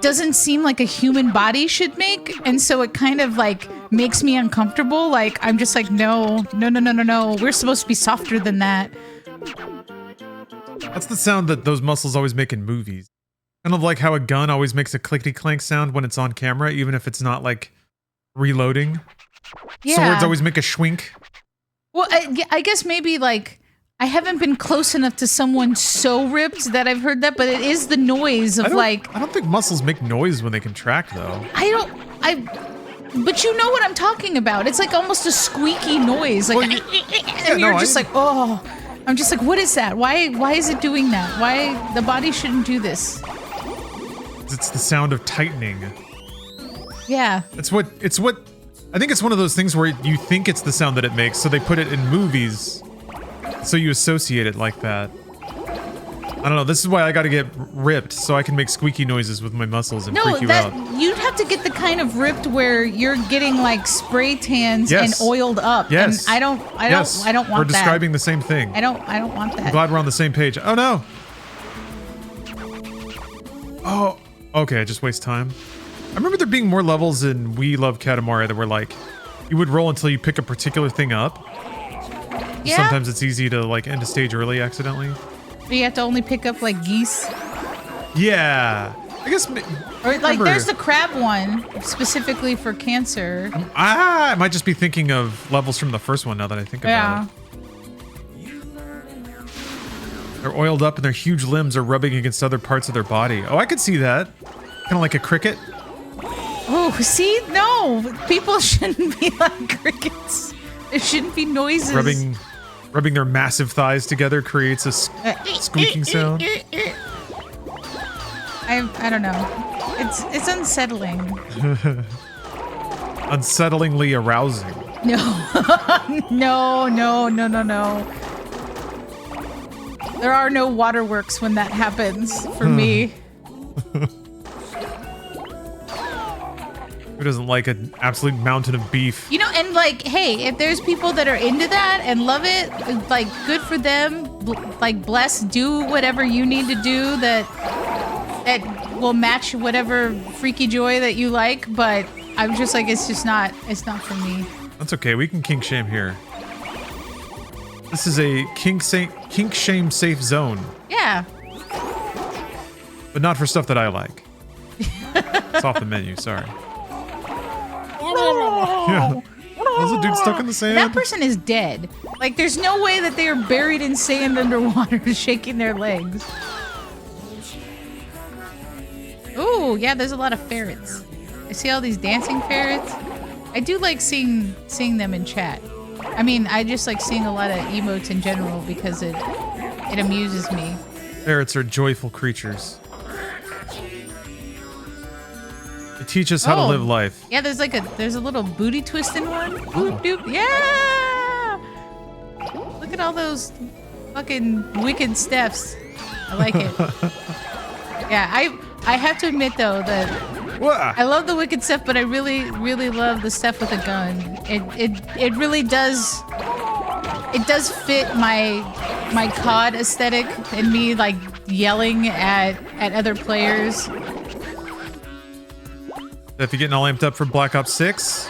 doesn't seem like a human body should make, and so it kind of like makes me uncomfortable. Like I'm just like, no. We're supposed to be softer than that. That's the sound that those muscles always make in movies. Kind of like how a gun always makes a clickety clank sound when it's on camera, even if it's not like reloading. Yeah. Swords always make a schwink. Well, I guess maybe like I haven't been close enough to someone so ripped that I've heard that, but it is the noise of I don't think muscles make noise when they contract, though. But you know what I'm talking about. It's like almost a squeaky noise. Like, Well, and you're just like, oh. I'm just like, what is that? Why is it doing that? Why the body shouldn't do this? It's the sound of tightening. Yeah. It's what I think it's one of those things where you think it's the sound that it makes, so they put it in movies so you associate it like that. I don't know, this is why I gotta get ripped so I can make squeaky noises with my muscles and freak you out. You'd have to get the kind of ripped where you're getting like spray tans and oiled up. Yes. And I don't want that. We're describing the same thing. I don't want that. I'm glad we're on the same page. Oh no. Oh, okay, I just waste time. I remember there being more levels in We Love Katamari that were like, you would roll until you pick a particular thing up. Yeah. Sometimes it's easy to like end a stage early accidentally. You have to only pick up like geese. Yeah. I guess. Or like there's the crab one specifically for cancer. I might just be thinking of levels from the first one now that I think about it. They're oiled up and their huge limbs are rubbing against other parts of their body. Oh, I could see that. Kind of like a cricket. Oh, see? No. People shouldn't be like crickets. There shouldn't be noises. Rubbing their massive thighs together creates a squeaking sound. I don't know. It's unsettling. Unsettlingly arousing. No. No. There are no waterworks when that happens for me. Who doesn't like an absolute mountain of beef? You know, and like, hey, if there's people that are into that and love it, like, good for them. Like, bless, do whatever you need to do that will match whatever freaky joy that you like. But I'm just like, it's not for me. That's okay. We can kink shame here. This is a kink shame safe zone. Yeah. But not for stuff that I like. It's off the menu. Sorry. Yeah. There's a dude stuck in the sand. That person is dead. Like, there's no way that they are buried in sand underwater shaking their legs. Ooh, yeah, there's a lot of ferrets. I see all these dancing ferrets. I do like seeing them in chat. I mean, I just like seeing a lot of emotes in general because it amuses me. Ferrets are joyful creatures. They teach us how to live life. Yeah, there's a little booty twisting one. Boop doop. Yeah. Look at all those fucking wicked steps. I like it. Yeah, I have to admit though that I love the wicked stuff, but I really, really love the stuff with a gun. It really does. It does fit my COD aesthetic and me like yelling at other players. If you're getting all amped up for Black Ops 6?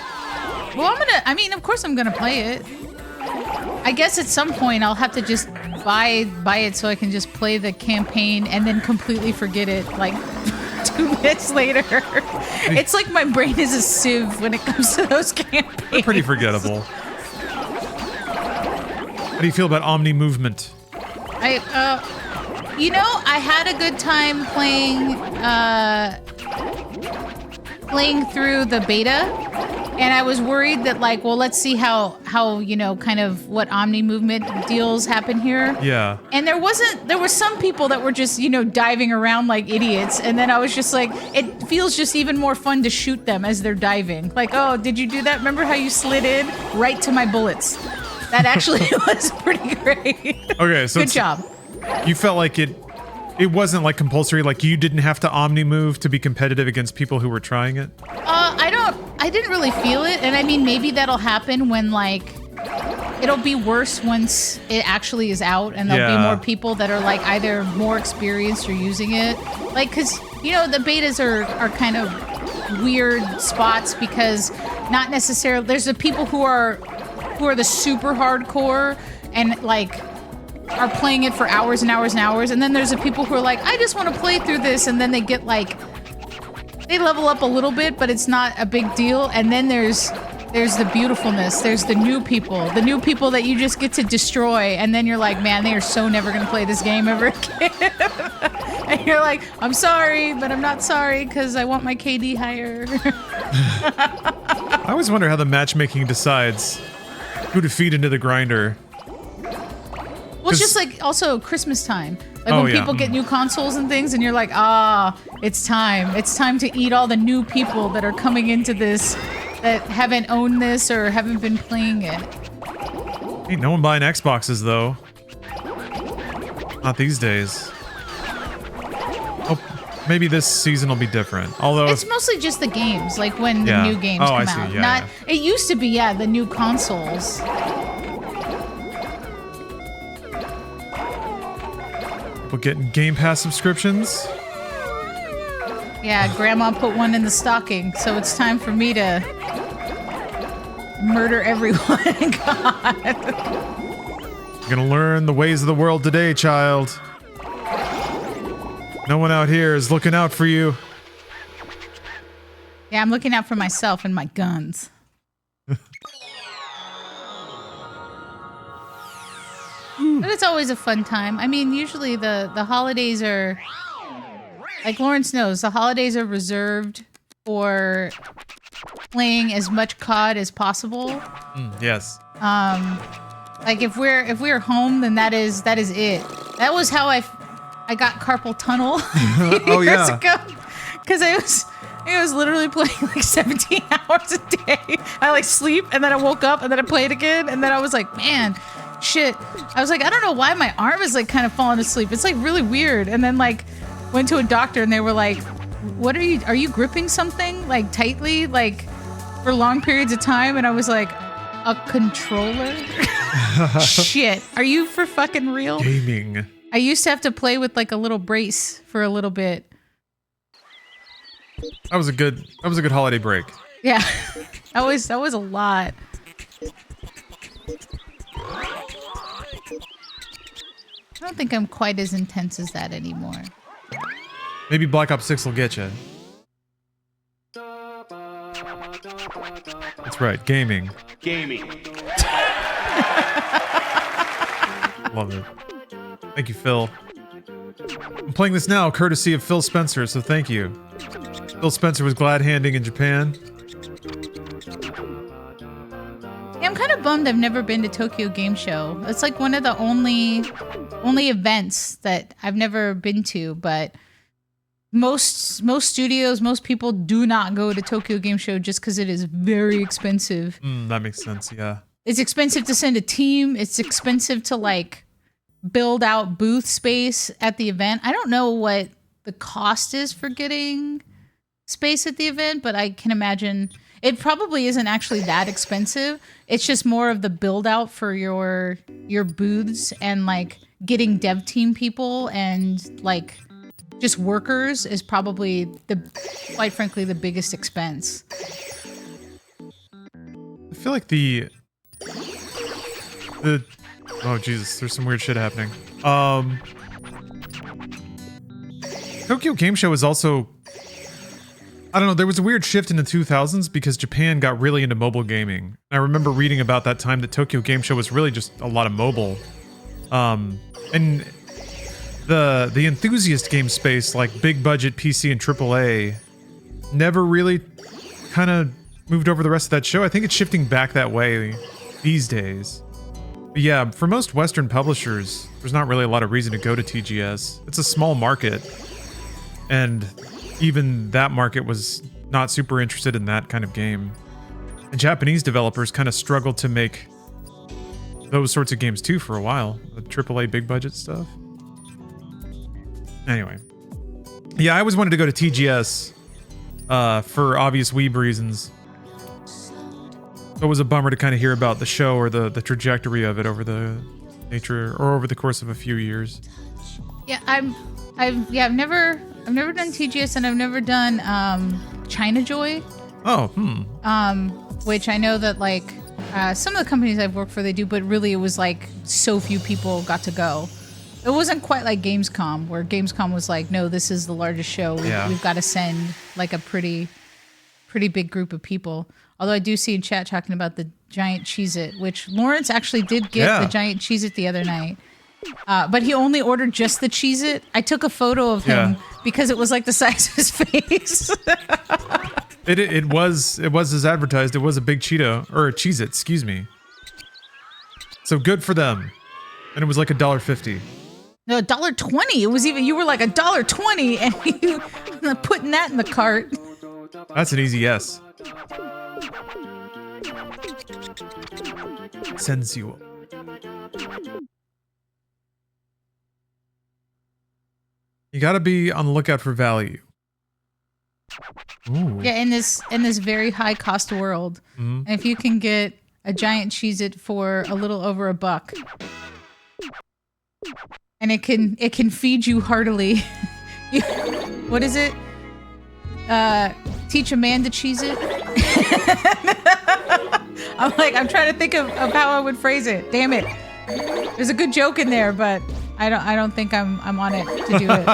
Well, of course I'm gonna play it. I guess at some point I'll have to just buy it so I can just play the campaign and then completely forget it like 2 minutes later. It's like my brain is a sieve when it comes to those campaigns. They're pretty forgettable. How do you feel about Omni movement? I had a good time playing through the beta, and I was worried that like, well, let's see how kind of what Omni movement deals happen here. Yeah. And there were some people that were just, diving around like idiots, and then I was just like, it feels just even more fun to shoot them as they're diving. Like, oh, did you do that? Remember how you slid in right to my bullets? That actually was pretty great. Okay, so good job. You felt like it wasn't like compulsory, like you didn't have to Omni move to be competitive against people who were trying it? I didn't really feel it, and I mean, maybe that'll happen when like, it'll be worse once it actually is out, and there'll be more people that are like either more experienced or using it. Like, cause the betas are kind of weird spots because not necessarily, there's the people who are the super hardcore and like are playing it for hours and hours and hours, and then there's the people who are like, I just want to play through this, and then they get like, they level up a little bit, but it's not a big deal. And then there's the beautifulness, there's the new people that you just get to destroy, and then you're like, man, they are so never gonna play this game ever again. And you're like, I'm sorry, but I'm not sorry because I want my KD higher. I always wonder how the matchmaking decides who to feed into the grinder. Well, it's just like also Christmas time. Like Oh, when yeah. people get new consoles and things, and you're like, ah, it's time. It's time to eat all the new people that are coming into this that haven't owned this or haven't been playing it. Ain't no one buying Xboxes, though. Not these days. Oh, maybe this season will be different. Although, It's mostly just the games, like when Yeah. the new games Oh, come I see. out. Yeah, Not yeah. It used to be, yeah, the new consoles. we're getting Game Pass subscriptions. Yeah, Grandma put one in the stocking, so it's time for me to murder everyone. God. You're gonna learn the ways of the world today, child. No one out here is looking out for you. Yeah, I'm looking out for myself and my guns. But it's always a fun time. I mean, usually the holidays are, like Lawrence knows, the holidays are reserved for playing as much COD as possible. Yes. Like if we're home, then that is it. That was how I got carpal tunnel Oh, years yeah. ago, because I was literally playing like 17 hours a day. I like sleep and then I woke up and then I played again and then I was like, man, shit. I was like, I don't know why my arm is like kind of falling asleep. It's like really weird. And then like went to a doctor and they were like, what are you gripping something like tightly like for long periods of time? And I was like, a controller? Shit. Are you for fucking real? Gaming. I used to have to play with like a little brace for a little bit. That was a good holiday break. Yeah. that was a lot. I don't think I'm quite as intense as that anymore. Maybe Black Ops 6 will get you. That's right, gaming. Gaming. Love it. Thank you, Phil. I'm playing this now, courtesy of Phil Spencer, so thank you. Phil Spencer was glad-handing in Japan. Yeah, I'm kind of bummed I've never been to Tokyo Game Show. It's like one of the only events that I've never been to, but most studios, most people do not go to Tokyo Game Show just because it is very expensive. That makes sense, yeah. It's expensive to send a team. It's expensive to like build out booth space at the event. I don't know what the cost is for getting space at the event, but I can imagine it probably isn't actually that expensive. It's just more of the build out for your booths and like getting dev team people and like just workers is probably quite frankly the biggest expense. I feel like the oh Jesus, there's some weird shit happening. Tokyo Game Show is also, I don't know, there was a weird shift in the 2000s because Japan got really into mobile gaming. I remember reading about that time that Tokyo Game Show was really just a lot of mobile. And the enthusiast game space, like big budget PC and AAA, never really kind of moved over the rest of that show. I think it's shifting back that way these days. But yeah, for most Western publishers, there's not really a lot of reason to go to TGS. It's a small market, and even that market was not super interested in that kind of game. And Japanese developers kind of struggled to make those sorts of games too for a while, the AAA big budget stuff. Anyway, yeah, I always wanted to go to TGS for obvious weeb reasons. So it was a bummer to kind of hear about the show or the trajectory of it over the nature or over the course of a few years. Yeah, I've never done TGS and I've never done China Joy. Oh, Which I know that like some of the companies I've worked for they do, but really it was like so few people got to go. It wasn't quite like Gamescom, where Gamescom was like, no, this is the largest show. We've got to send like a pretty big group of people. Although I do see in chat talking about the giant Cheez-It, which Lawrence actually did get the giant Cheez-It the other night. But he only ordered just the Cheez-It. I took a photo of him because it was like the size of his face. It was as advertised. It was a big Cheeto or a Cheez-It, excuse me. So good for them. And it was like $1.50. No, $1.20. It was even, you were like $1.20 and you putting that in the cart. That's an easy yes. Sensual. You gotta be on the lookout for value. Ooh. Yeah, in this very high cost world. Mm-hmm. And if you can get a giant Cheez-It for a little over $1, and it can feed you heartily. What is it? Teach a man to cheese it. I'm trying to think of how I would phrase it. Damn it. There's a good joke in there, but I don't think I'm on it to do it.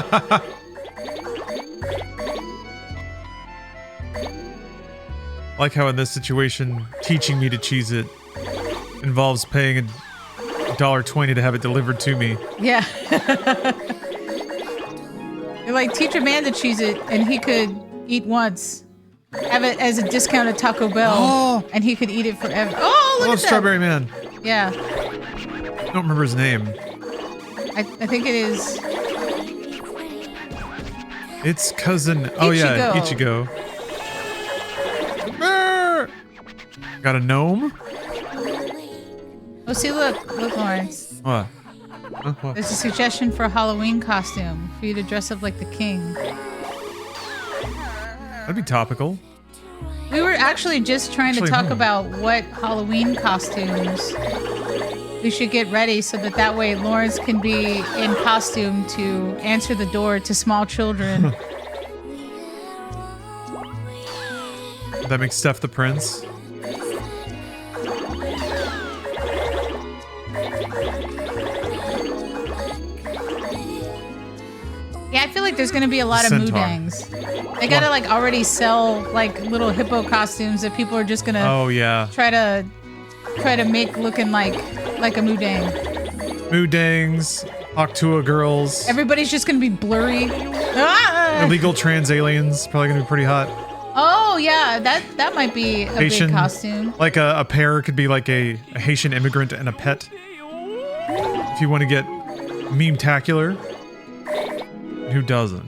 I like how in this situation, teaching me to cheese it involves paying $1.20 to have it delivered to me. Yeah. You're like, teach a man to cheese it, and he could eat once. Have it as a discounted Taco Bell, and he could eat it forever. Oh, look at that. Strawberry Man. Yeah. I don't remember his name. I think it is. It's cousin. Oh yeah, Ichigo. Got a gnome? Oh, see, look, Lawrence. What? What? There's a suggestion for a Halloween costume for you to dress up like the king. That'd be topical. We were actually just trying to talk about what Halloween costumes we should get ready so that way Lawrence can be in costume to answer the door to small children. That makes Steph the prince. Yeah, I feel like there's gonna be a lot of moodangs. They gotta like already sell like little hippo costumes that people are just gonna try to make looking like a moodang. Moodangs, Octua girls. Everybody's just gonna be blurry. Illegal trans aliens, probably gonna be pretty hot. Oh yeah, that might be a Haitian, big costume. Like a pair could be like a Haitian immigrant and a pet. If you want to get meme-tacular. Who doesn't?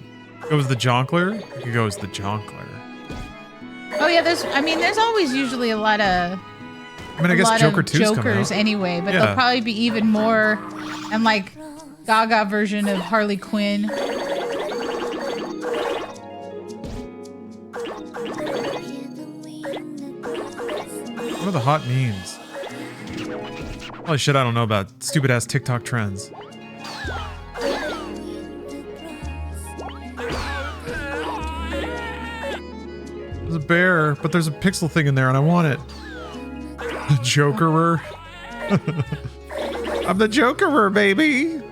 Go as the Jonkler? You could go as the Jonkler. Oh yeah, there's always usually a lot of I guess Joker 2's coming Jokers out. anyway, but there'll probably be even more and like Gaga version of Harley Quinn. What are the hot memes? Holy shit, I don't know about stupid ass TikTok trends. There's a bear, but there's a pixel thing in there and I want it. The Jokerer. I'm the Jokerer, baby.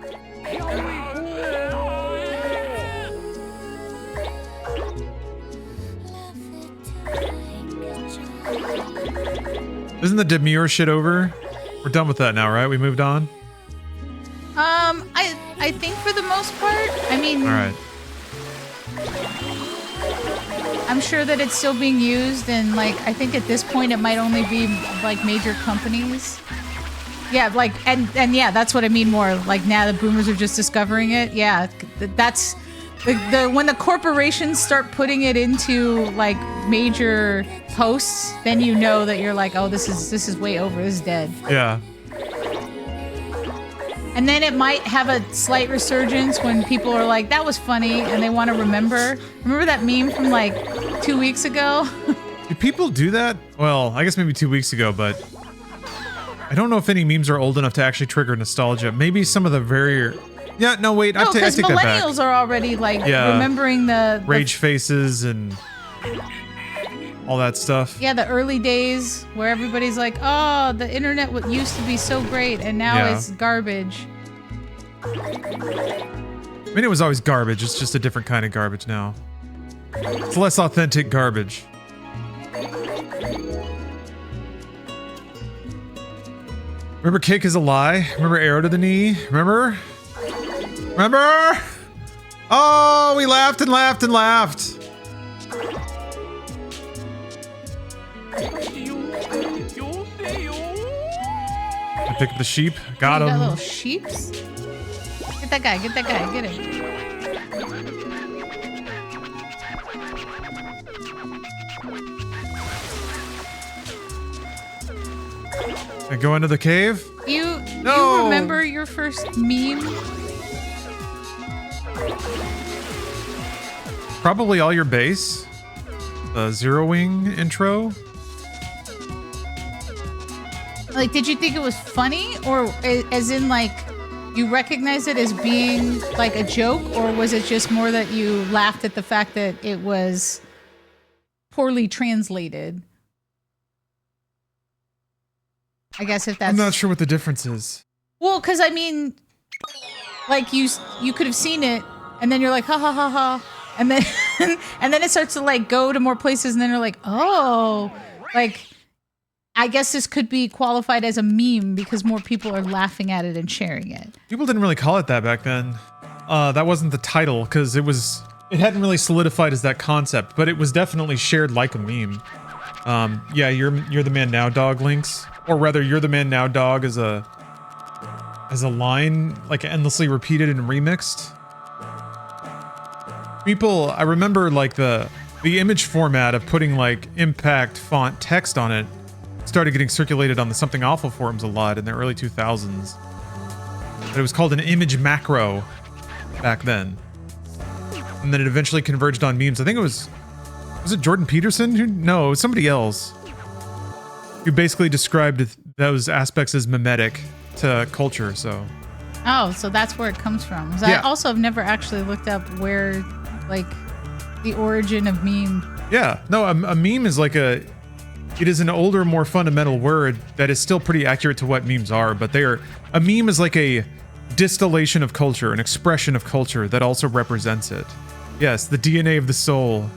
Isn't the demure shit over? We're done with that now, right? We moved on? I think for the most part, I mean, all right. I'm sure that it's still being used, and like I think at this point it might only be like major companies. Yeah, like and yeah, that's what I mean more. Like now the boomers are just discovering it. Yeah, that's the when the corporations start putting it into like major posts, then you know that you're like, oh, this is way over. This is dead. Yeah. And then it might have a slight resurgence when people are like, that was funny, and they want to remember. Remember that meme from like 2 weeks ago? Do people do that? Well, I guess maybe 2 weeks ago, but I don't know if any memes are old enough to actually trigger nostalgia. Maybe some of the very... Yeah, no, wait, I take that back. Millennials are already like remembering the rage faces and all that stuff. Yeah, the early days where everybody's like, oh, the internet used to be so great and now it's garbage. I mean, it was always garbage. It's just a different kind of garbage now. It's less authentic garbage. Remember Cake is a Lie? Remember Arrow to the Knee? Remember? Remember? Oh, we laughed and laughed and laughed. Pick up the sheep. Got You him. got little sheeps. Get that guy. Get that guy. Get him. I go into the cave. You No. remember your first meme? Probably all your base. The Zero Wing intro. Like, did you think it was funny, or as in like you recognize it as being like a joke, or was it just more that you laughed at the fact that it was poorly translated? I guess if that's... I'm not sure what the difference is. Well, because I mean, like you could have seen it, and then you're like, ha ha ha ha, and then and then it starts to like go to more places, and then you're like, oh, like I guess this could be qualified as a meme because more people are laughing at it and sharing it. People didn't really call it that back then. That wasn't the title because it hadn't really solidified as that concept, but it was definitely shared like a meme. Yeah, you're the man now, dog. Links, or rather, you're the man now, dog, as a line like endlessly repeated and remixed. People, I remember like the image format of putting like impact font text on it started getting circulated on the Something Awful forums a lot in the early 2000s. But it was called an image macro back then. And then it eventually converged on memes. I think it was it Jordan Peterson? No, it was somebody else who basically described those aspects as mimetic to culture, so. Oh, so that's where it comes from. 'Cause Yeah. I also have never actually looked up where, like, the origin of meme. Yeah, no, a meme is like it is an older, more fundamental word that is still pretty accurate to what memes are, but a meme is like a distillation of culture, an expression of culture that also represents it. Yes, the DNA of the soul.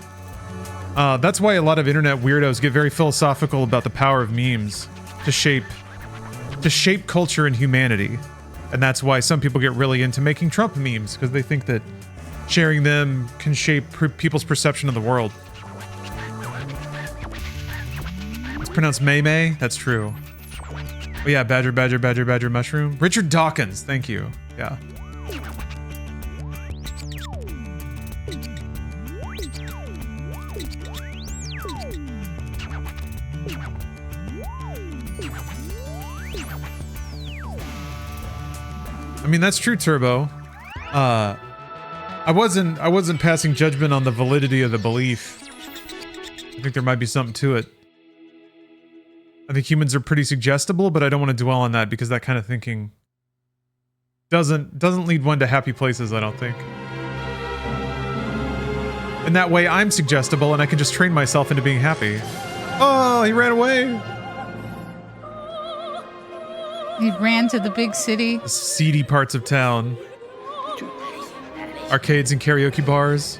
That's why a lot of internet weirdos get very philosophical about the power of memes to shape culture and humanity. And that's why some people get really into making Trump memes, because they think that sharing them can shape people's perception of the world. It's pronounced May. That's true. Oh yeah, badger, mushroom. Richard Dawkins, thank you. Yeah. I mean, that's true, Turbo. I wasn't passing judgment on the validity of the belief. I think there might be something to it. I think humans are pretty suggestible, but I don't want to dwell on that because that kind of thinking doesn't lead one to happy places, I don't think. In that way, I'm suggestible and I can just train myself into being happy. Oh, he ran away. He ran to the big city. The seedy parts of town. Arcades and karaoke bars.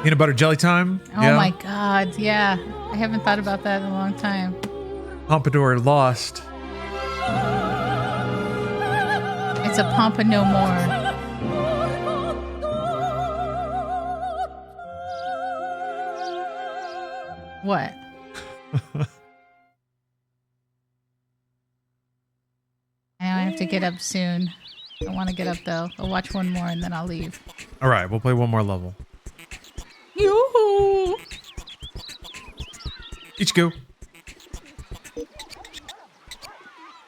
Peanut butter jelly time? Oh my god, yeah. I haven't thought about that in a long time. Pompadour lost. It's a pampa no more. What? I have to get up soon. I want to get up though. I'll watch one more and then I'll leave. All right, we'll play one more level. Yoo-hoo! Each go.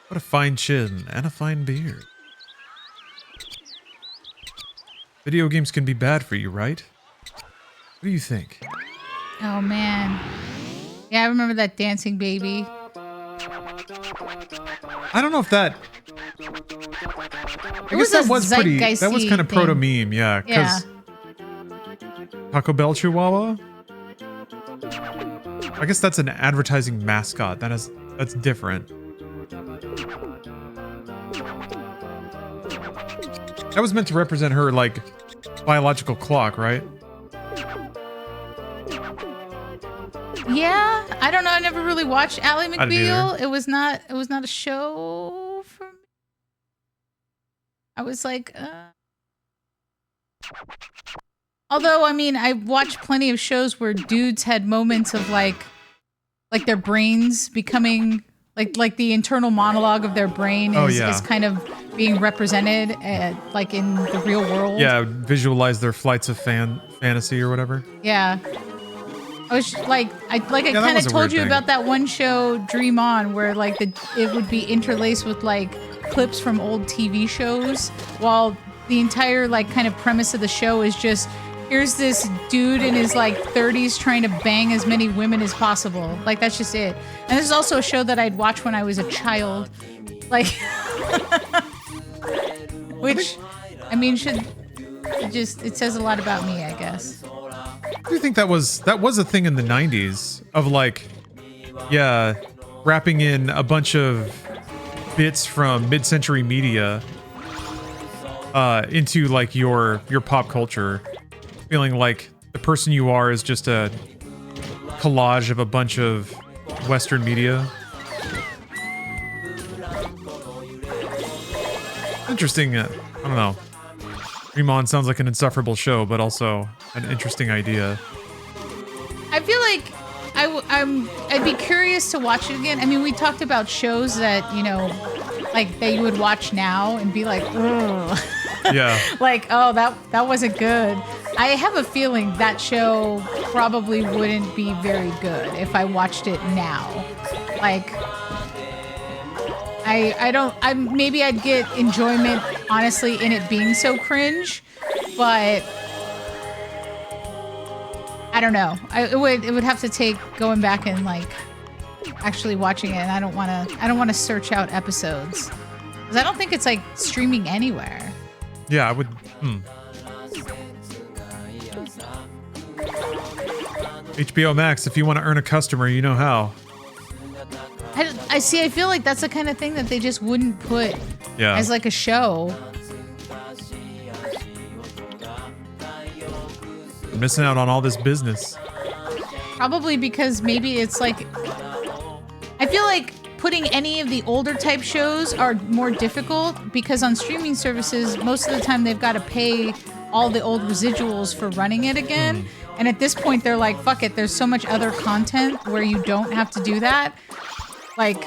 What a fine chin and a fine beard. Video games can be bad for you, right? What do you think? Oh man. Yeah, I remember that dancing baby. I don't know if that... I guess that was pretty... That was kind of proto-meme, yeah. Yeah. Taco Bell Chihuahua? I guess that's an advertising mascot. That's different. That was meant to represent her, like, biological clock, right? Yeah, I don't know. I never really watched Ally didn't McBeal. either. It was not a show for me. I was like, although, I mean, I watched plenty of shows where dudes had moments of like their brains becoming like the internal monologue of their brain is kind of being represented like in the real world. Yeah, visualize their flights of fantasy or whatever. Yeah. I was I kind of told you about that one show, Dream On, where like it would be interlaced with like clips from old TV shows, while the entire like kind of premise of the show is just here's this dude in his like 30s trying to bang as many women as possible. Like that's just it. And this is also a show that I'd watch when I was a child, like, which I mean it says a lot about me, I guess. Do you think that was a thing in the 90s of like, yeah, wrapping in a bunch of bits from mid-century media into like your pop culture, feeling like the person you are is just a collage of a bunch of Western media? Interesting. I don't know. Dream On sounds like an insufferable show, but also an interesting idea. I feel like I'd be curious to watch it again. I mean, we talked about shows that, you know, like that you would watch now and be like, ugh. Yeah. Like, oh, that wasn't good. I have a feeling that show probably wouldn't be very good if I watched it now. Like, maybe I'd get enjoyment, honestly, in it being so cringe, but I don't know. It would have to take going back and like actually watching it, and I don't want to search out episodes because I don't think it's like streaming anywhere. Yeah, I would. HBO Max, if you want to earn a customer, you know how. I see. I feel like that's the kind of thing that they just wouldn't put as like a show. You're missing out on all this business. Probably because maybe it's like, I feel like putting any of the older type shows are more difficult because on streaming services, most of the time they've got to pay all the old residuals for running it again. And at this point, they're like, fuck it. There's so much other content where you don't have to do that. Like,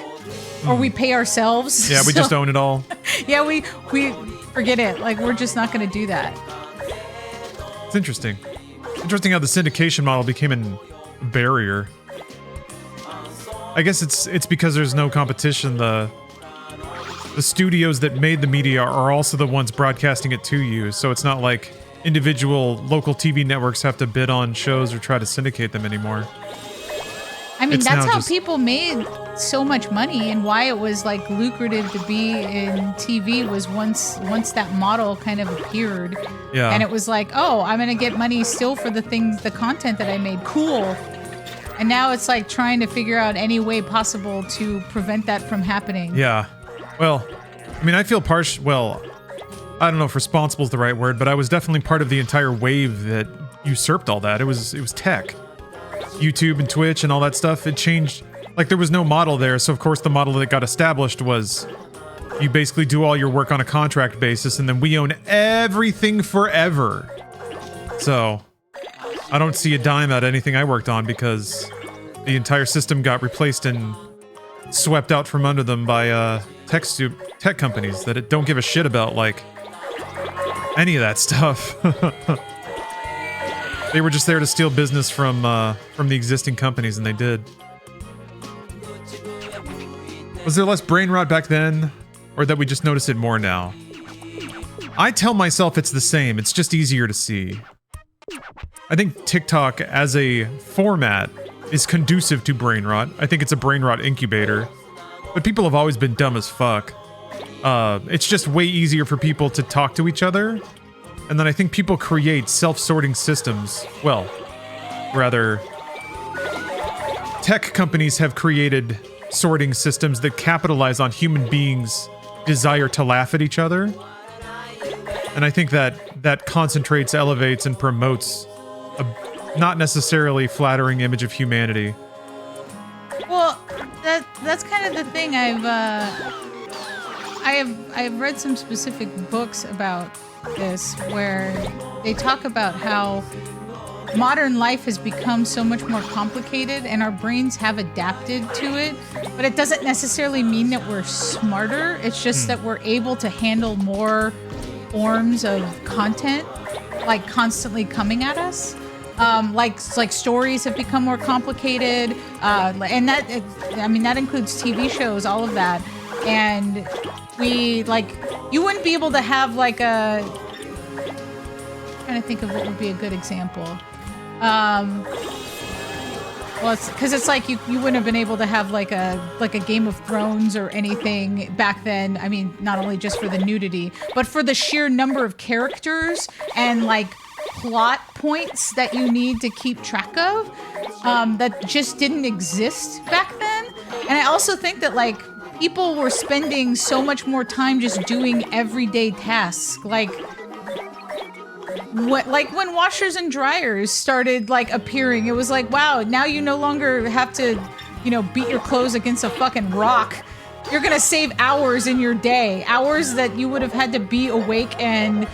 or we pay ourselves. Yeah, we just own it all. Yeah, we forget it. Like, we're just not going to do that. It's interesting. Interesting how the syndication model became a barrier. I guess it's because there's no competition. The studios that made the media are also the ones broadcasting it to you. So it's not like individual local TV networks have to bid on shows or try to syndicate them anymore. I mean, that's how people made so much money, and why it was like lucrative to be in TV was once that model kind of appeared. Yeah. And it was like, oh, I'm going to get money still for the content that I made. Cool. And now it's like trying to figure out any way possible to prevent that from happening. Yeah. Well, I mean, I feel well, I don't know if responsible is the right word, but I was definitely part of the entire wave that usurped all that. It was tech. YouTube and Twitch and all that stuff, it changed. Like, there was no model there, so of course the model that got established was you basically do all your work on a contract basis, and then we own everything forever. So, I don't see a dime out of anything I worked on because the entire system got replaced and swept out from under them by tech companies that don't give a shit about, like, any of that stuff. They were just there to steal business from the existing companies, and they did. Was there less brain rot back then, or that we just notice it more now? I tell myself it's the same. It's just easier to see. I think TikTok as a format is conducive to brain rot. I think it's a brain rot incubator. But people have always been dumb as fuck. It's just way easier for people to talk to each other. And then I think people create self-sorting systems. Well, rather, tech companies have created sorting systems that capitalize on human beings' desire to laugh at each other. And I think that concentrates, elevates, and promotes a not necessarily flattering image of humanity. Well, that's kind of the thing I have read some specific books about this where they talk about how modern life has become so much more complicated and our brains have adapted to it, but it doesn't necessarily mean that we're smarter. It's just that we're able to handle more forms of content like constantly coming at us. Like stories have become more complicated, and that includes TV shows, all of that. And you wouldn't be able to have like I'm trying to think of what would be a good example. Well, it's because it's like you wouldn't have been able to have like a Game of Thrones or anything back then. I mean, not only just for the nudity, but for the sheer number of characters and like plot points that you need to keep track of, that just didn't exist back then. And I also think that like people were spending so much more time just doing everyday tasks, like when washers and dryers started like appearing. It was like, wow, now you no longer have to, beat your clothes against a fucking rock. You're gonna save hours in your day, hours that you would have had to be awake and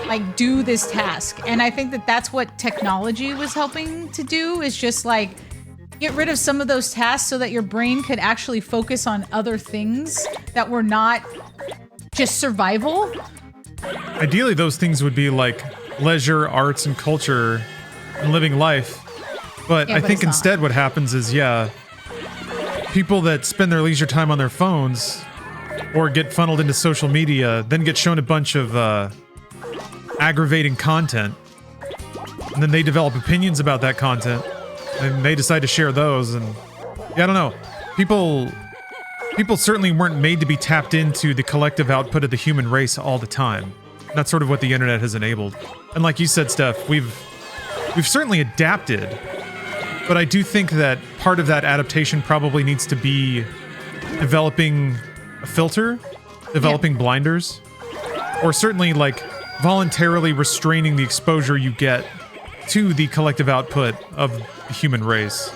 like do this task. And I think that that's what technology was helping to do, is just like get rid of some of those tasks so that your brain could actually focus on other things that were not just survival. Ideally, those things would be like leisure, arts, and culture, and living life. But I think instead what happens is, people that spend their leisure time on their phones or get funneled into social media then get shown a bunch of aggravating content, and then they develop opinions about that content, and they decide to share those. And I don't know. People certainly weren't made to be tapped into the collective output of the human race all the time. That's sort of what the internet has enabled. And like you said, Steph, we've certainly adapted, but I do think that part of that adaptation probably needs to be developing a filter, developing blinders, or certainly like voluntarily restraining the exposure you get to the collective output of the human race.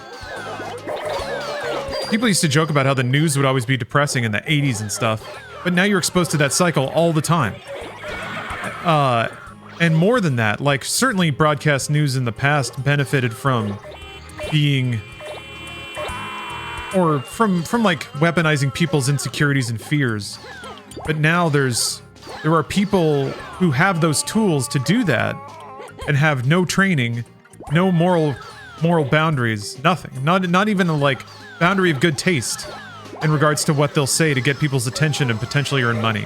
People used to joke about how the news would always be depressing in the 80s and stuff, but now you're exposed to that cycle all the time. And more than that, like certainly broadcast news in the past benefited from being, or from like weaponizing people's insecurities and fears. But now there are people who have those tools to do that and have no training, no moral boundaries, nothing. Not even a like boundary of good taste in regards to what they'll say to get people's attention and potentially earn money.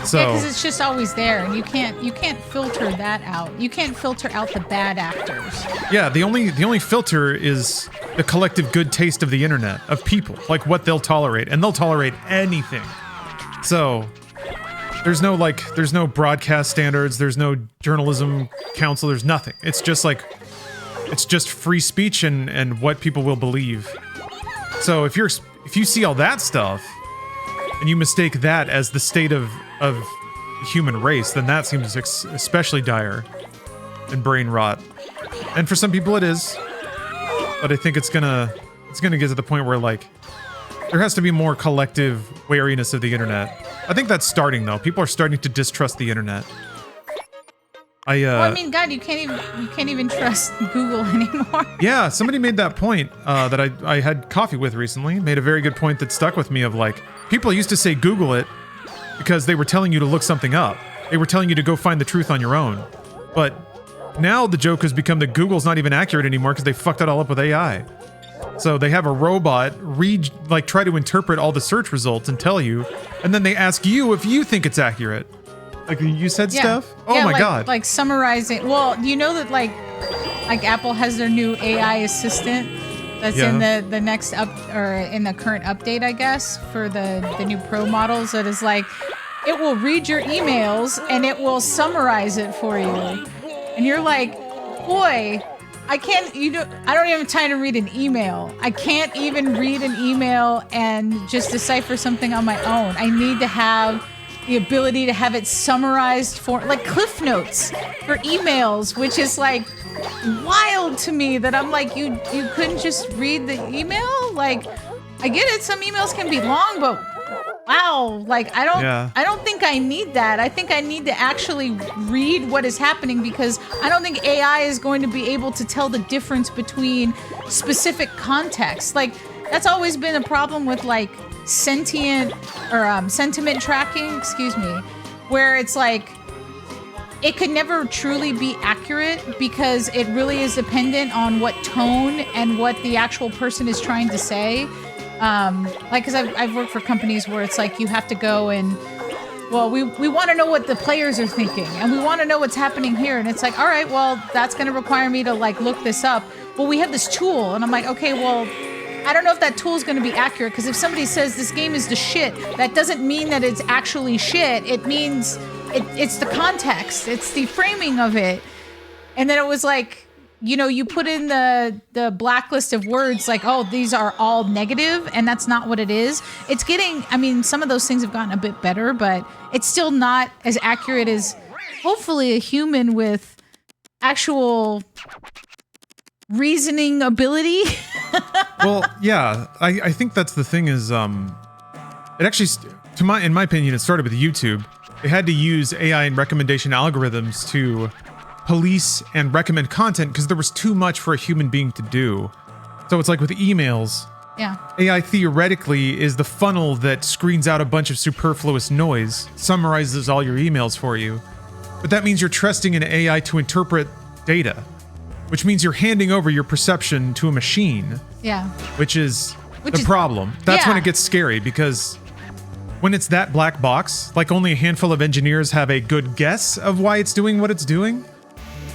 So, yeah, because it's just always there, and you can't filter that out. You can't filter out the bad actors. Yeah, the only filter is the collective good taste of the internet, of people, like what they'll tolerate, and they'll tolerate anything. So there's no broadcast standards, there's no journalism council, there's nothing. It's just free speech and what people will believe. So if you see all that stuff and you mistake that as the state of the human race, then that seems especially dire and brain rot. And for some people it is, but I think it's gonna get to the point where like there has to be more collective wariness of the internet. I think that's starting though. People are starting to distrust the internet. Well, I mean, God, you can't even trust Google anymore. Yeah, somebody made that point that I had coffee with recently. Made a very good point that stuck with me of like, people used to say Google it because they were telling you to look something up. They were telling you to go find the truth on your own. But now the joke has become that Google's not even accurate anymore because they fucked it all up with AI. So they have a robot try to interpret all the search results and tell you, and then they ask you if you think it's accurate. Like you said, Steph? Oh my God. Like summarizing. Well, you know that like Apple has their new AI assistant that's in the next in the current update, I guess, for the new Pro models, that is like, it will read your emails and it will summarize it for you. And you're like, boy, I don't even have time to read an email. I can't even read an email and just decipher something on my own. I need to have the ability to have it summarized for like Cliff Notes for emails, which is like wild to me that I'm like, you couldn't just read the email? Like, I get it, some emails can be long, but wow, like I Yeah. don't think I need that. I think I need to actually read what is happening because I don't think AI is going to be able to tell the difference between specific contexts. Like that's always been a problem with like sentiment tracking, excuse me, where it's like it could never truly be accurate because it really is dependent on what tone and what the actual person is trying to say. Like, because I've worked for companies where it's like you have to go and, well, we want to know what the players are thinking and we want to know what's happening here. And it's like, all right, well, that's going to require me to like look this up. Well, we have this tool. And I'm like, okay, well, I don't know if that tool is going to be accurate because if somebody says this game is the shit, that doesn't mean that it's actually shit. It means it's the context. It's the framing of it. And then it was like, you know, you put in the blacklist of words like, oh, these are all negative, and that's not what it is. It's getting, I mean, some of those things have gotten a bit better, but it's still not as accurate as hopefully a human with actual reasoning ability. Well, yeah, I think that's the thing is, it actually, in my opinion, it started with YouTube. They had to use AI and recommendation algorithms to police and recommend content because there was too much for a human being to do. So it's like with emails. Yeah. AI theoretically is the funnel that screens out a bunch of superfluous noise, summarizes all your emails for you. But that means you're trusting an AI to interpret data, which means you're handing over your perception to a machine. Yeah. Which is the problem. That's when it gets scary because when it's that black box, like only a handful of engineers have a good guess of why it's doing what it's doing,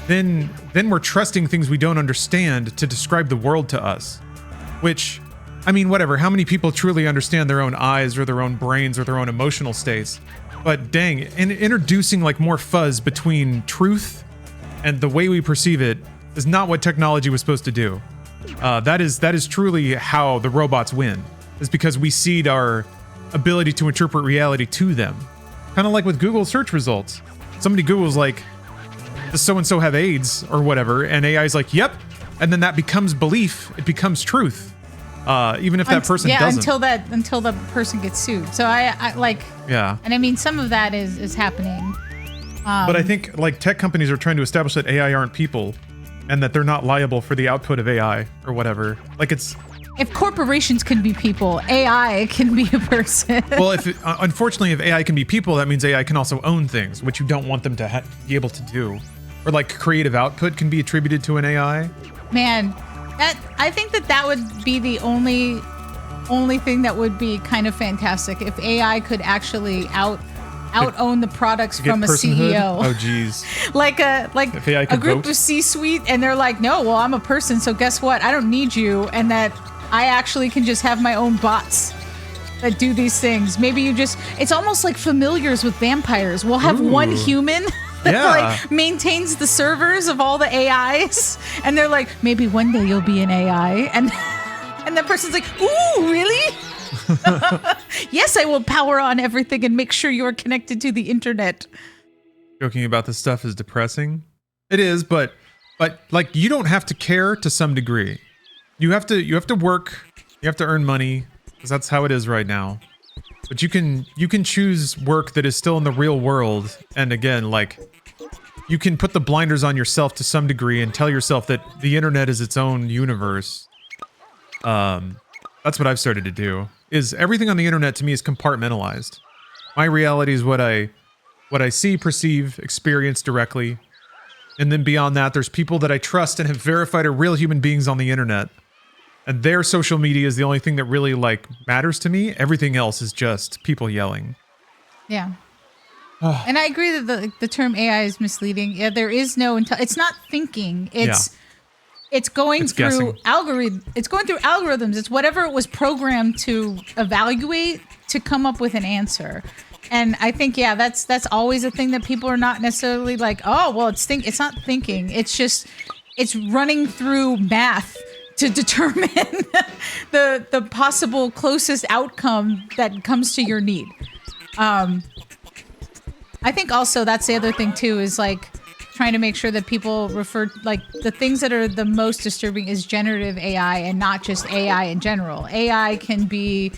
then we're trusting things we don't understand to describe the world to us. Which, I mean, whatever, how many people truly understand their own eyes or their own brains or their own emotional states? But dang, introducing like more fuzz between truth and the way we perceive it is not what technology was supposed to do. That is truly how the robots win, is because we cede our ability to interpret reality to them. Kind of like with Google search results. Somebody Googles like, does so-and-so have AIDS or whatever, and AI's like, yep, and then that becomes belief, it becomes truth. Even if that person doesn't. Until the person gets sued. So I like, yeah. And I mean, some of that is happening. But I think like tech companies are trying to establish that AI aren't people and that they're not liable for the output of AI or whatever. Like it's, if corporations can be people, AI can be a person. Well, unfortunately, if AI can be people, that means AI can also own things, which you don't want them to be able to do. Or like creative output can be attributed to an AI. Man, I think that would be the only thing that would be kind of fantastic if AI could actually own the products from a CEO. Oh, geez. like a group vote of C-suite, and they're like, no, well, I'm a person, so guess what? I don't need you, and that I actually can just have my own bots that do these things. Maybe it's almost like familiars with vampires. We'll have one human that like maintains the servers of all the AIs, and they're like, maybe one day you'll be an AI, and that person's like, ooh, really? Yes, I will power on everything and make sure you're connected to the internet. Joking about this stuff is depressing. It is, but like you don't have to care to some degree. You have to work, you have to earn money, because that's how it is right now. But you can choose work that is still in the real world, and again, like you can put the blinders on yourself to some degree and tell yourself that the internet is its own universe. That's what I've started to do. Is everything on the internet to me is compartmentalized. My reality is what I see, perceive, experience directly. And then beyond that, there's people that I trust and have verified are real human beings on the internet. And their social media is the only thing that really like matters to me. Everything else is just people yelling. Yeah. And I agree that the term AI is misleading. Yeah, there is no it's not thinking. It's going through It's going through algorithms. It's whatever it was programmed to evaluate to come up with an answer. And I think that's always a thing that people are not necessarily like, oh, well, it's not thinking. It's running through math to determine the possible closest outcome that comes to your need. I think also that's the other thing too, is like trying to make sure that people refer, like the things that are the most disturbing is generative AI and not just AI in general. AI can be,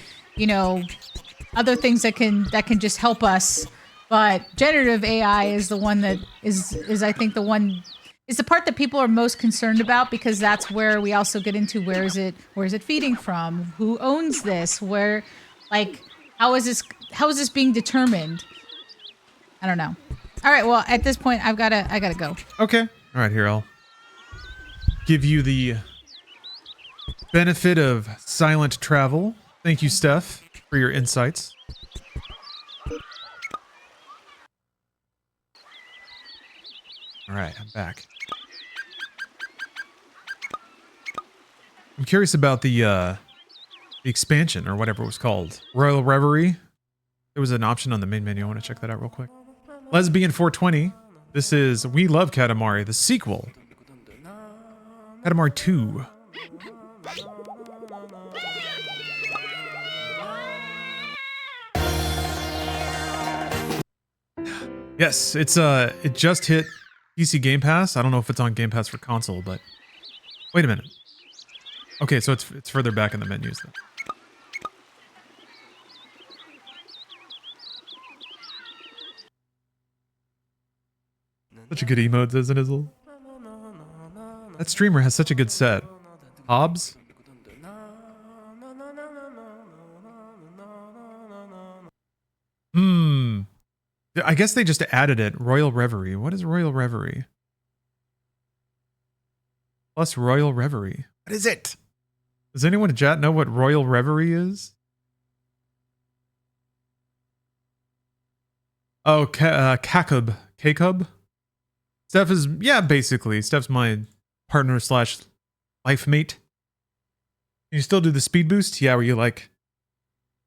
other things that can just help us. But generative AI is the one that is I think the one is the part that people are most concerned about, because that's where we also get into where is it feeding from? Who owns this? Where, like, how is this being determined? I don't know. All right, well, at this point I gotta go. Okay. All right, here I'll give you the benefit of silent travel. Thank you, Steph, for your insights. All right, I'm back. I'm curious about the expansion, or whatever it was called. Royal Reverie. There was an option on the main menu. I want to check that out real quick. Lesbian 420. This is We Love Katamari, the sequel. Katamari 2. Yes, it just hit PC Game Pass. I don't know if it's on Game Pass for console, but wait a minute. Okay, so it's further back in the menus then. Such a good emote, isn't it? That streamer has such a good set. Hobbs? I guess they just added it. Royal Reverie. What is Royal Reverie? Plus Royal Reverie. What is it? Does anyone in chat know what Royal Reverie is? Oh, Kakub. Kakub? Steph is, yeah, basically. Steph's my partner slash life mate. Can you still do the speed boost? Yeah, where you like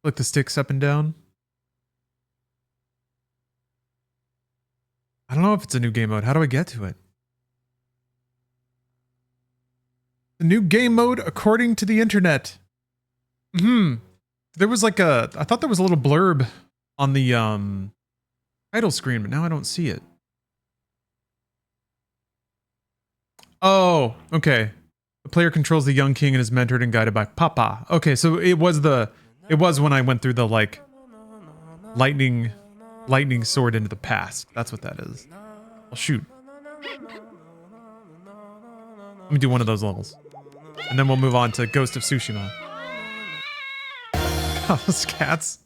flick the sticks up and down. I don't know if it's a new game mode. How do I get to it? The new game mode according to the internet. There was like I thought there was a little blurb on the title screen, but now I don't see it. Oh, okay. The player controls the young king and is mentored and guided by Papa. Okay, so it was when I went through the like lightning sword into the past. That's what that is. Well, shoot. Let me do one of those levels. And then we'll move on to Ghost of Tsushima. Oh, those cats.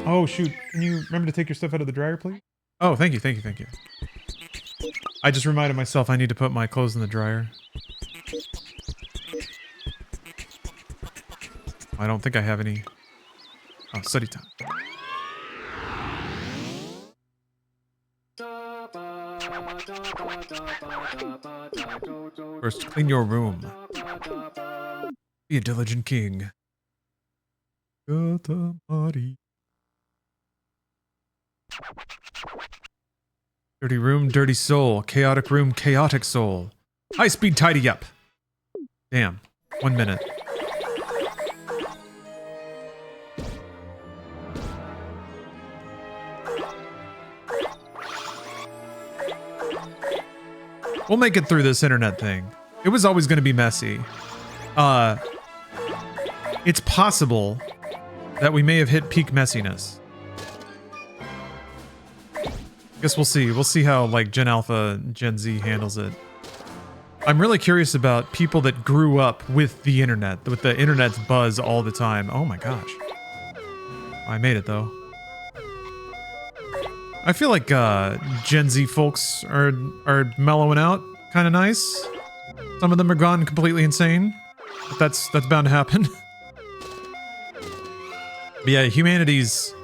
Oh, shoot. Can you remember to take your stuff out of the dryer, please? Oh, thank you. I just reminded myself I need to put my clothes in the dryer. I don't think I have any. Oh, study time. First, clean your room. Be a diligent king. Katamari. Dirty room, dirty soul. Chaotic room, chaotic soul. High speed tidy up. Damn. 1 minute. We'll make it through this internet thing. It was always going to be messy. It's possible that we may have hit peak messiness. Guess we'll see. We'll see how like Gen Alpha, Gen Z handles it. I'm really curious about people that grew up with the internet, with the internet's buzz all the time. Oh my gosh. I made it though. I feel like Gen Z folks are mellowing out kind of nice. Some of them are gone completely insane. But that's bound to happen. But yeah, humanity's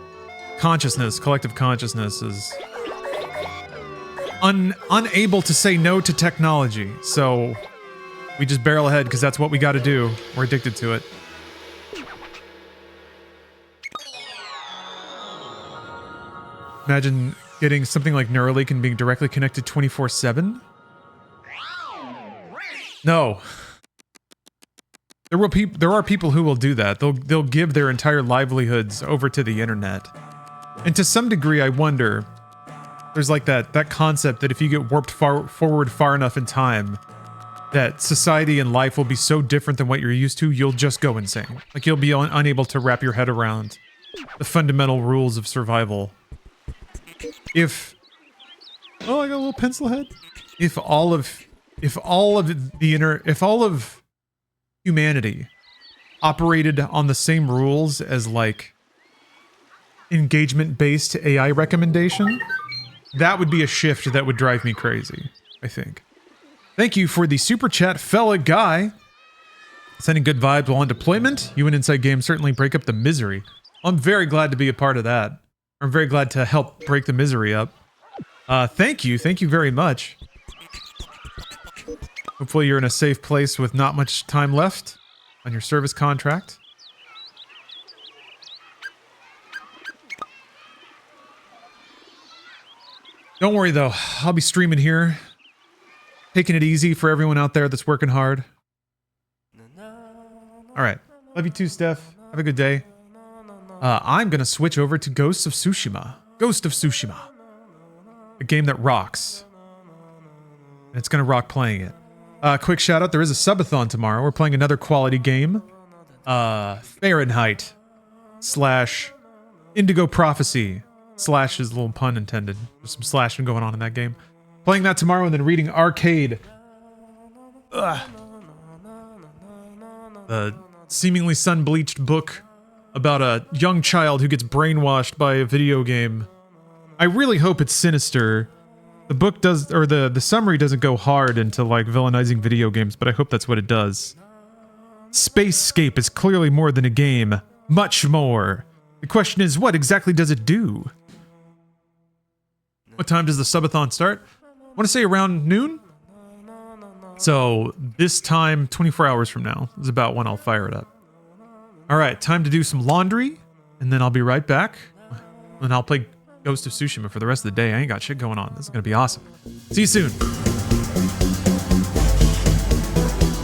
consciousness, collective consciousness is unable to say no to technology. So we just barrel ahead because that's what we got to do. We're addicted to it. Imagine getting something like Neuralink and being directly connected 24/7. No. There are people who will do that. They'll give their entire livelihoods over to the internet. And to some degree, I wonder, there's like that concept that if you get warped forward far enough in time, that society and life will be so different than what you're used to, you'll just go insane. Like you'll be unable to wrap your head around the fundamental rules of survival. If I got a little pencil head. If all of humanity operated on the same rules as like engagement-based AI recommendation, that would be a shift that would drive me crazy, I think. Thank you for the super chat, fella guy. Sending good vibes while on deployment. You and Inside Games certainly break up the misery. I'm very glad to be a part of that. I'm very glad to help break the misery up. Thank you very much. Hopefully you're in a safe place with not much time left on your service contract. Don't worry though, I'll be streaming here. Taking it easy for everyone out there that's working hard. Alright, love you too, Steph. Have a good day. I'm gonna switch over to Ghost of Tsushima. Ghost of Tsushima. A game that rocks. And it's gonna rock playing it. Quick shout out, there is a subathon tomorrow. We're playing another quality game. Fahrenheit / Indigo Prophecy. Slash is a little pun intended. There's some slashing going on in that game. Playing that tomorrow and then reading Arcade. The seemingly sun-bleached book about a young child who gets brainwashed by a video game. I really hope it's sinister. The book does, or the summary doesn't go hard into like villainizing video games, but I hope that's what it does. Spacescape is clearly more than a game. Much more. The question is, what exactly does it do? What time does the subathon start? I want to say around noon. So this time, 24 hours from now, is about when I'll fire it up. All right, time to do some laundry, and then I'll be right back. And I'll play Ghost of Tsushima for the rest of the day. I ain't got shit going on. This is going to be awesome. See you soon.